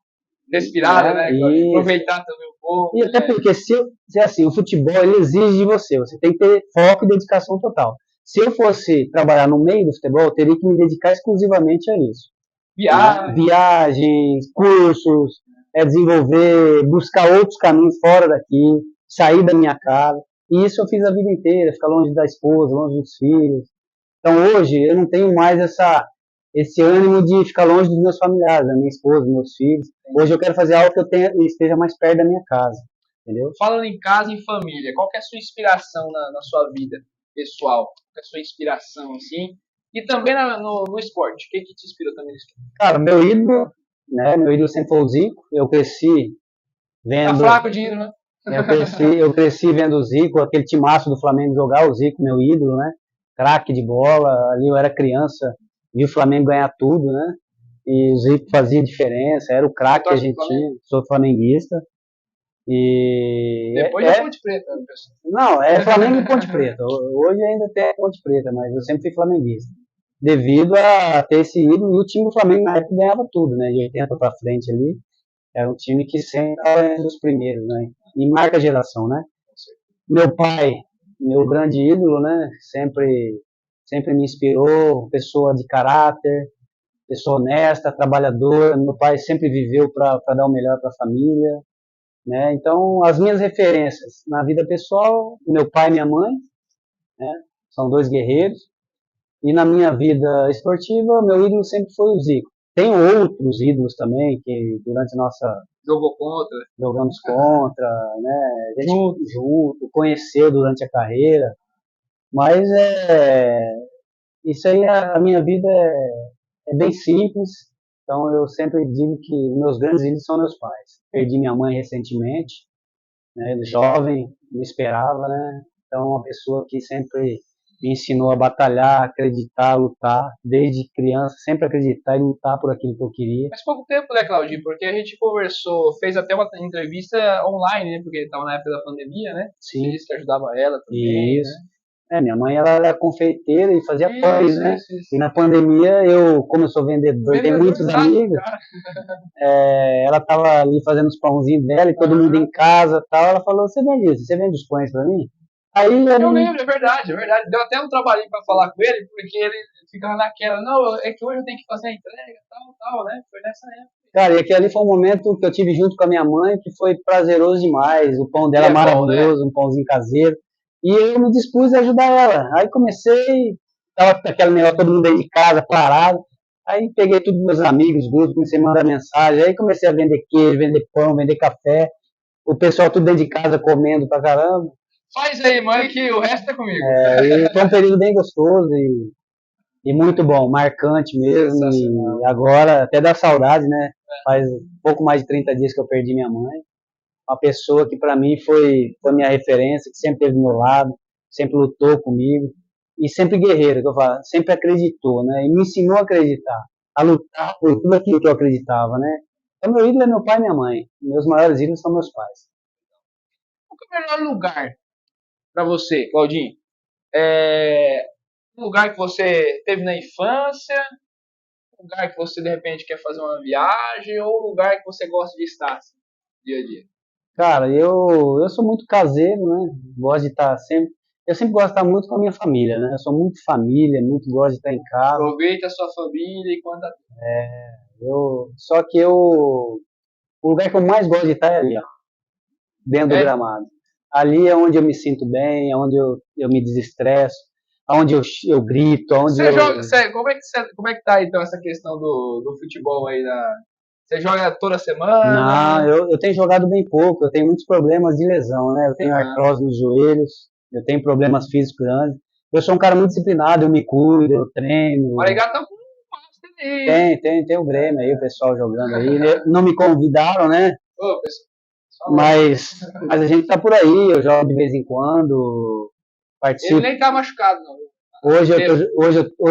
respirada, né? Aproveitar também um pouco. E até porque se assim, o futebol ele exige de você, você tem que ter foco e dedicação total. Se eu fosse trabalhar no meio do futebol, eu teria que me dedicar exclusivamente a isso. Viagens, cursos, desenvolver, buscar outros caminhos fora daqui, sair da minha casa. E isso eu fiz a vida inteira, ficar longe da esposa, longe dos filhos. Então hoje eu não tenho mais esse ânimo de ficar longe dos meus familiares, da minha esposa, dos meus filhos. Hoje eu quero fazer algo que eu esteja mais perto da minha casa, entendeu? Falando em casa e em família, qual que é a sua inspiração na sua vida pessoal? Qual que é a sua inspiração, assim? E também no esporte, o que te inspirou também no esporte? Cara, meu ídolo sempre foi o Zico. Eu cresci vendo... Tá fraco de ídolo, né? Eu cresci vendo o Zico, aquele timaço do Flamengo jogar, o Zico, meu ídolo, né? Craque de bola, ali eu era criança, vi o Flamengo ganhar tudo, né? E o Zico fazia diferença, era o craque que a gente tinha, sou flamenguista. E depois é Ponte Preta, pessoal. Não, é Flamengo e Ponte Preta. Hoje ainda tem Ponte Preta, mas eu sempre fui flamenguista. Devido a ter esse ídolo, e o time do Flamengo na época ganhava tudo, né? De 80 para frente ali. Era um time que sempre estava entre os primeiros, né? E marca a geração, né? Meu pai, meu grande ídolo, né? Sempre me inspirou, pessoa de caráter, pessoa honesta, trabalhadora. Meu pai sempre viveu para dar o melhor para a família, né? Então, as minhas referências na vida pessoal, meu pai e minha mãe, né? São 2 guerreiros. E na minha vida esportiva, meu ídolo sempre foi o Zico. Tem outros ídolos também que durante a nossa jogamos contra, né? A gente junto, conheceu durante a carreira. Mas isso aí, a minha vida é bem simples. Então eu sempre digo que meus grandes ídolos são meus pais. Perdi minha mãe recentemente, né? Jovem, não esperava, né? Então uma pessoa que sempre me ensinou a batalhar, acreditar, lutar, desde criança, sempre acreditar e lutar por aquilo que eu queria. Faz pouco tempo, né, Claudinho? Porque a gente conversou, fez até uma entrevista online, né? Porque estava na época da pandemia, né? Sim. Você disse que ajudava ela também. Isso. Né? Minha mãe ela era confeiteira e fazia pães, né? Isso. E na pandemia, como eu sou vendedor, tenho muitos amigos, ela estava ali fazendo os pãozinhos dela e todo mundo em casa tal. Ela falou: você vende os pães para mim? Aí eu lembro, é verdade. Deu até um trabalhinho pra falar com ele, porque ele ficava naquela, não, é que hoje eu tenho que fazer a entrega, tal, né? Foi nessa época. Cara, e aquele ali foi um momento que eu tive junto com a minha mãe, que foi prazeroso demais. O pão dela maravilhoso, bom, né? Um pãozinho caseiro. E eu me dispus a ajudar ela. Aí comecei, tava com aquele negócio, todo mundo dentro de casa, parado. Aí peguei todos meus amigos, grupos, comecei a mandar mensagem. Aí comecei a vender queijo, vender pão, vender café. O pessoal tudo dentro de casa comendo pra caramba. Faz aí, mãe, que o resto é comigo. E foi um período bem gostoso e muito bom, marcante mesmo. E agora até dá saudade, né? Faz pouco mais de 30 dias que eu perdi minha mãe. Uma pessoa que para mim foi minha referência, que sempre esteve do meu lado, sempre lutou comigo e sempre guerreiro, que eu falo, sempre acreditou, né? E me ensinou a acreditar, a lutar por tudo aquilo que eu acreditava, né? Então meu ídolo é meu pai e minha mãe. Meus maiores ídolos são meus pais. Qual é o melhor lugar para você, Claudinho? É um lugar que você teve na infância, um lugar que você de repente quer fazer uma viagem, ou um lugar que você gosta de estar assim, dia a dia? Cara, eu sou muito caseiro, né? Gosto de estar sempre. Eu sempre gosto de estar muito com a minha família, né? Eu sou muito família, muito gosto de estar em casa. Aproveita a sua família enquanto dá tempo. Só que o lugar que eu mais gosto de estar é ali, ó, dentro do É? gramado. Ali é onde eu me sinto bem, é onde eu me desestresso, onde eu grito, onde Você eu. joga, como é que tá então essa questão do futebol aí você joga toda Não, semana? eu tenho jogado bem pouco, eu tenho muitos problemas de lesão, né? Eu tenho Ah, artrose nos joelhos, eu tenho problemas físicos grandes. Eu sou um cara muito disciplinado, eu me cuido, eu o treino. Maringá tá com um master aí, hein? Tem o Grêmio aí, o pessoal jogando aí, né? Não me convidaram, né? Ô, pessoal, só louco. Mas a gente tá por aí, eu jogo de vez em quando, Ele participo. nem tá machucado, não. Hoje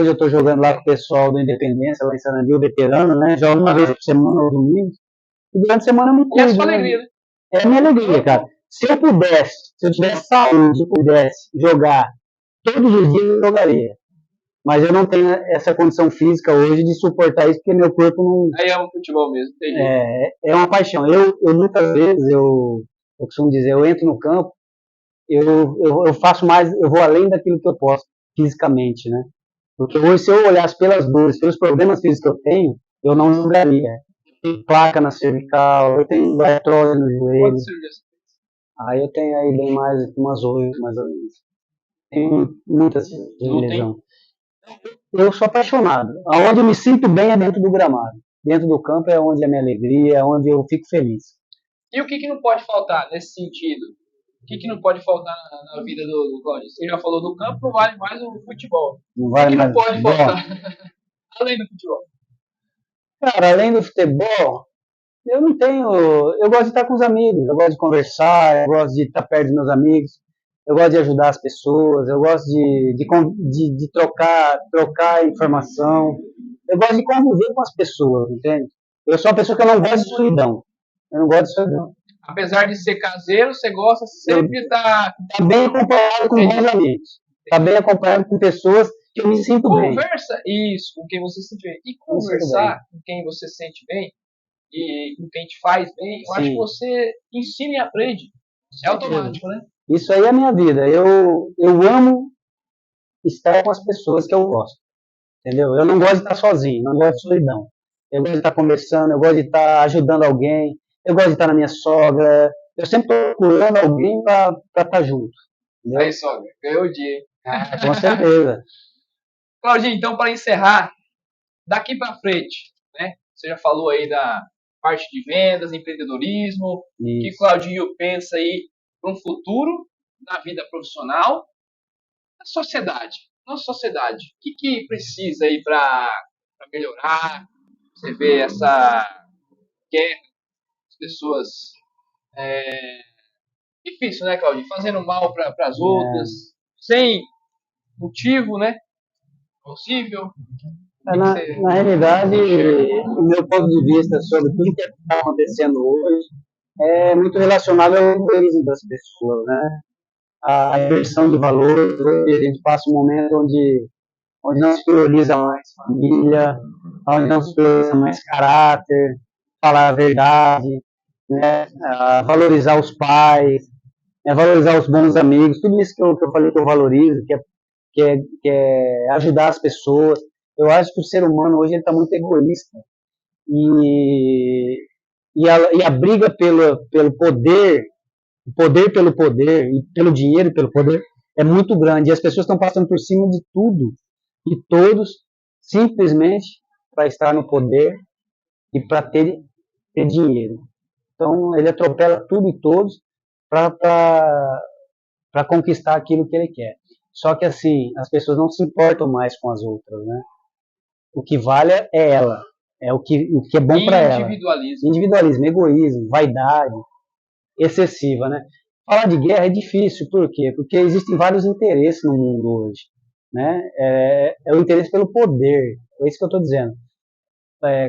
eu tô jogando lá com o pessoal do Independência, lá em Sarandil, veterano, né? Jogo uma vez por semana, ou domingo. E durante a semana eu me E é a sua cuido, né? alegria, né? É a minha alegria, cara. Se eu tivesse saúde e pudesse jogar todos os dias, eu jogaria. Mas eu não tenho essa condição física hoje de suportar isso, porque meu corpo não. Aí é um futebol mesmo, tem jeito. É uma paixão. Eu muitas vezes, eu costumo dizer, eu entro no campo, eu faço mais, eu vou além daquilo que eu posso fisicamente, né? Porque hoje, se eu olhasse pelas dores, pelos problemas físicos que eu tenho, eu não jogaria. Eu tenho placa na cervical, eu tenho artrose no joelho. Quantos cirurgias? Aí eu tenho aí bem mais, umas 8, mais ou menos. Tenho muitas Não tem? lesão. Eu sou apaixonado. Aonde eu me sinto bem é dentro do gramado. Dentro do campo é onde é a minha alegria, é onde eu fico feliz. E o que não pode faltar nesse sentido? O que não pode faltar na vida do Claudio? Você já falou do campo, não vale mais o futebol. Não O vale que não mais pode futebol? faltar além do futebol? Cara, além do futebol, eu não tenho. Eu gosto de estar com os amigos, eu gosto de conversar, eu gosto de estar perto dos meus amigos, eu gosto de ajudar as pessoas, eu gosto de trocar informação, eu gosto de conviver com as pessoas, entende? Eu sou uma pessoa que eu não gosto de solidão. Eu não gosto de solidão. Apesar de ser caseiro, você gosta sempre de estar. Tá bem acompanhado com bons amigos. Tá bem acompanhado com pessoas que eu me sinto bem. Conversa isso com quem você se sente bem. E conversar com quem você se sente bem e com quem te faz bem, eu acho que você ensina e aprende. É automático, né? Isso aí é a minha vida. Eu amo estar com as pessoas que eu gosto. Entendeu? Eu não gosto de estar sozinho, não gosto de solidão. Eu gosto de estar conversando, eu gosto de estar ajudando alguém, eu gosto de estar na minha sogra. Eu sempre estou procurando alguém para estar junto. Entendeu? Aí, sogra, ganhou o dia, hein? Com certeza. Claudinho, então, para encerrar, daqui para frente, né? Você já falou aí da parte de vendas, empreendedorismo, o que Claudinho pensa aí para um futuro na vida profissional, na sociedade. Nossa sociedade, o que precisa aí para melhorar? Você vê essa guerra, as pessoas. Difícil, né, Claudinho? Fazendo mal para as outras, sem motivo, né? Possível. Na realidade, o meu ponto de vista sobre tudo que está acontecendo hoje é muito relacionado ao egoísmo das pessoas, né? A inversão de valores, a gente passa um momento onde não se prioriza mais família, onde não se prioriza mais caráter, falar a verdade, né? Valorizar os pais, valorizar os bons amigos, tudo isso que eu falei que eu valorizo, que é ajudar as pessoas. Eu acho que o ser humano hoje está muito egoísta. E a briga pelo poder, o poder pelo poder, e pelo dinheiro pelo poder, é muito grande. E as pessoas estão passando por cima de tudo e todos, simplesmente para estar no poder e para ter dinheiro. Então, ele atropela tudo e todos para conquistar aquilo que ele quer. Só que, assim, as pessoas não se importam mais com as outras, né? O que vale é ela, é o que é bom para ela. Individualismo, egoísmo, vaidade excessiva, né? Falar de guerra é difícil, por quê? Porque existem vários interesses no mundo hoje, né? É o interesse pelo poder, é isso que eu estou dizendo.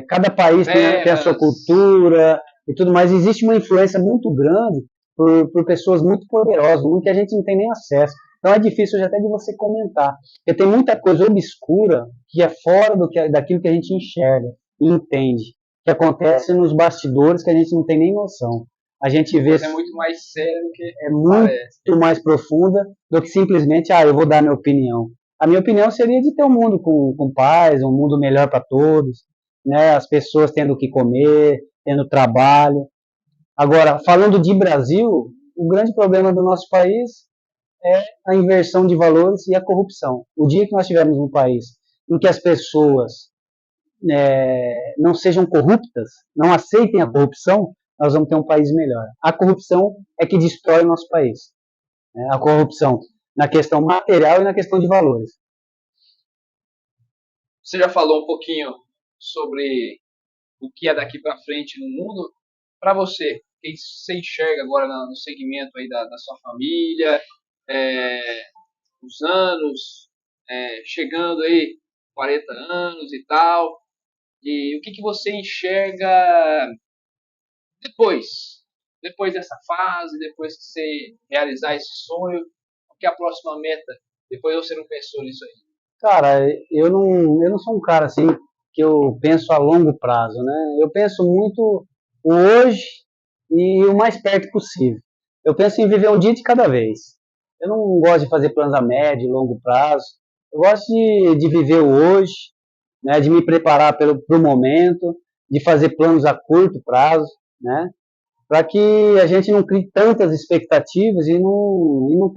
Cada país tem a sua cultura e tudo mais. Existe uma influência muito grande por pessoas muito poderosas, muito que a gente não tem nem acesso. Então é difícil até de você comentar. Porque tem muita coisa obscura que é fora daquilo que a gente enxerga e entende. Que acontece nos bastidores que a gente não tem nem noção. A gente vê. É muito mais sério do que é muito mais profunda do que simplesmente, eu vou dar minha opinião. A minha opinião seria de ter um mundo com paz, um mundo melhor para todos, né? As pessoas tendo o que comer, tendo trabalho. Agora, falando de Brasil, o grande problema do nosso país é a inversão de valores e a corrupção. O dia que nós tivermos um país em que as pessoas não sejam corruptas, não aceitem a corrupção, nós vamos ter um país melhor. A corrupção é que destrói o nosso país. Né? A corrupção na questão material e na questão de valores. Você já falou um pouquinho sobre o que é daqui para frente no mundo. Para você, quem você enxerga agora no segmento aí da sua família, os anos, chegando aí 40 anos e tal, e o que você enxerga depois dessa fase, depois que você realizar esse sonho, o que é a próxima meta? Depois você não pensou nisso aí? Cara, eu não sou um cara assim que eu penso a longo prazo, né? Eu penso muito o hoje e o mais perto possível. Eu penso em viver um dia de cada vez. Eu não gosto de fazer planos a médio e longo prazo. Eu gosto de viver o hoje, né? De me preparar para o momento, de fazer planos a curto prazo, né? Para que a gente não crie tantas expectativas e não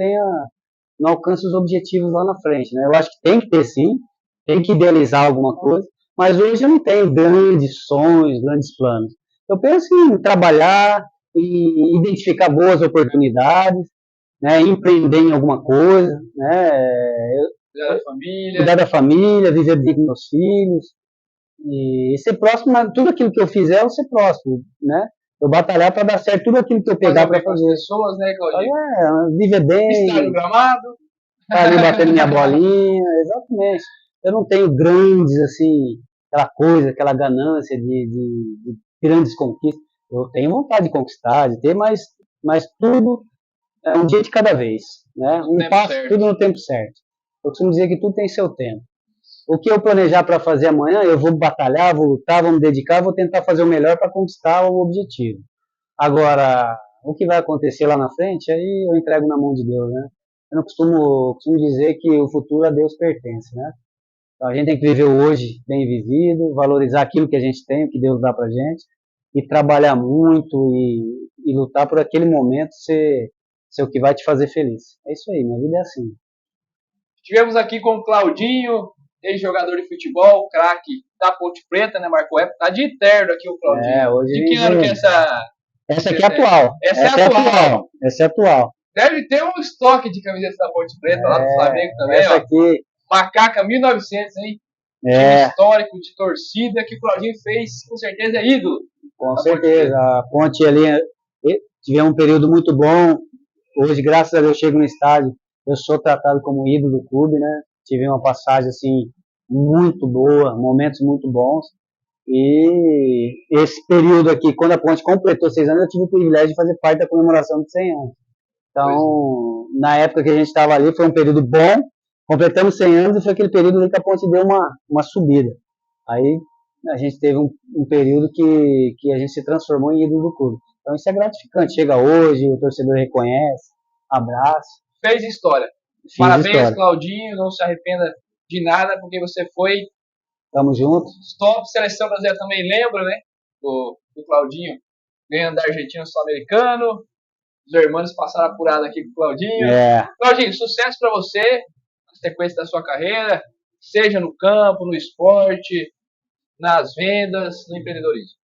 alcance os objetivos lá na frente, né? Eu acho que tem que ter sim, tem que idealizar alguma coisa, mas hoje eu não tenho grandes sonhos, grandes planos. Eu penso em trabalhar, em identificar boas oportunidades, né? Empreender em alguma coisa, né? Cuidar da família, viver bem com meus filhos, e ser próximo, tudo aquilo que eu fizer, eu ser próximo, né? Eu batalhar para dar certo tudo aquilo que eu pegar para fazer. Pessoas, né, Claudinho? Viver bem. Estar no gramado. Tá ali batendo minha bolinha, exatamente. Eu não tenho grandes, assim, aquela coisa, aquela ganância de grandes conquistas. Eu tenho vontade de conquistar, de ter, mas tudo é um dia de cada vez, né? Um passo, tudo no tempo certo. Eu costumo dizer que tudo tem seu tempo. O que eu planejar para fazer amanhã, eu vou batalhar, vou lutar, vou me dedicar, vou tentar fazer o melhor para conquistar o objetivo. Agora, o que vai acontecer lá na frente, aí eu entrego na mão de Deus, né? Eu não costumo dizer que o futuro a Deus pertence, né? Então a gente tem que viver o hoje bem vivido, valorizar aquilo que a gente tem, o que Deus dá pra gente, e trabalhar muito e lutar por aquele momento ser o que vai te fazer feliz. É isso aí, minha vida é assim. Estivemos aqui com o Claudinho, ex-jogador de futebol, craque da Ponte Preta, né? Marcou época. Tá de terno aqui o Claudinho. Hoje de que ano que é essa? Essa aqui é atual. Essa é atual. Essa é atual. Deve ter um estoque de camisetas da Ponte Preta lá do Flamengo também, essa aqui. Macaca 1900, hein? Time histórico de torcida que o Claudinho fez, com certeza é ídolo. Com certeza. A Ponte ali tivemos um período muito bom. Hoje, graças a Deus, chego no estádio. Eu sou tratado como ídolo do clube, né? Tive uma passagem assim muito boa, momentos muito bons. E esse período aqui, quando a Ponte completou 6 anos, eu tive o privilégio de fazer parte da comemoração de 100 anos. Então, na época que a gente estava ali, foi um período bom. Completamos 100 anos e foi aquele período ali que a Ponte deu uma subida. Aí a gente teve um período que a gente se transformou em ídolo do clube. Então isso é gratificante. Chega hoje, o torcedor reconhece, abraça. Fez história. Parabéns, Claudinho. Não se arrependa de nada, porque você foi. Tamo junto. Top. Seleção brasileira também lembra, né? Do Claudinho ganhando da Argentina Sul-Americano. Os irmãos passaram apurado aqui com o Claudinho. Claudinho, sucesso para você na sequência da sua carreira, seja no campo, no esporte, nas vendas, no empreendedorismo.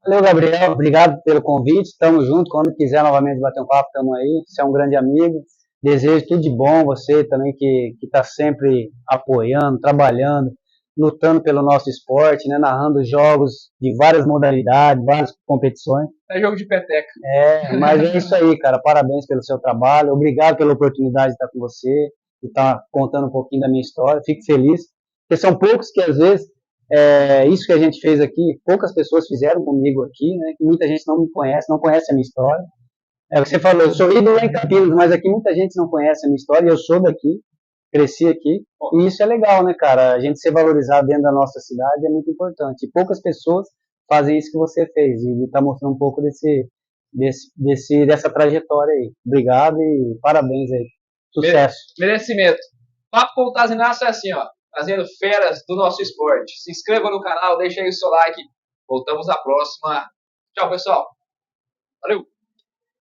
Valeu, Gabriel. Obrigado pelo convite. Estamos juntos. Quando quiser novamente bater um papo, estamos aí. Você é um grande amigo. Desejo tudo de bom. Você também que está sempre apoiando, trabalhando, lutando pelo nosso esporte, né? Narrando jogos de várias modalidades, várias competições. É jogo de peteca. Mas é isso aí, cara. Parabéns pelo seu trabalho. Obrigado pela oportunidade de estar com você, de estar contando um pouquinho da minha história. Fico feliz. Porque são poucos que, às vezes, isso que a gente fez aqui, poucas pessoas fizeram comigo aqui, né? Que muita gente não me conhece, não conhece a minha história. Você falou, eu sou ídolo lá em Campinas, mas aqui muita gente não conhece a minha história, eu sou daqui, cresci aqui, e isso é legal, né, cara? A gente ser valorizado dentro da nossa cidade é muito importante. E poucas pessoas fazem isso que você fez, e está mostrando um pouco dessa trajetória aí. Obrigado e parabéns aí. Sucesso. Merecimento. Papo com o Tazinácio é assim, ó, trazendo feras do nosso esporte. Se inscreva no canal, deixa aí o seu like. Voltamos à próxima. Tchau, pessoal. Valeu!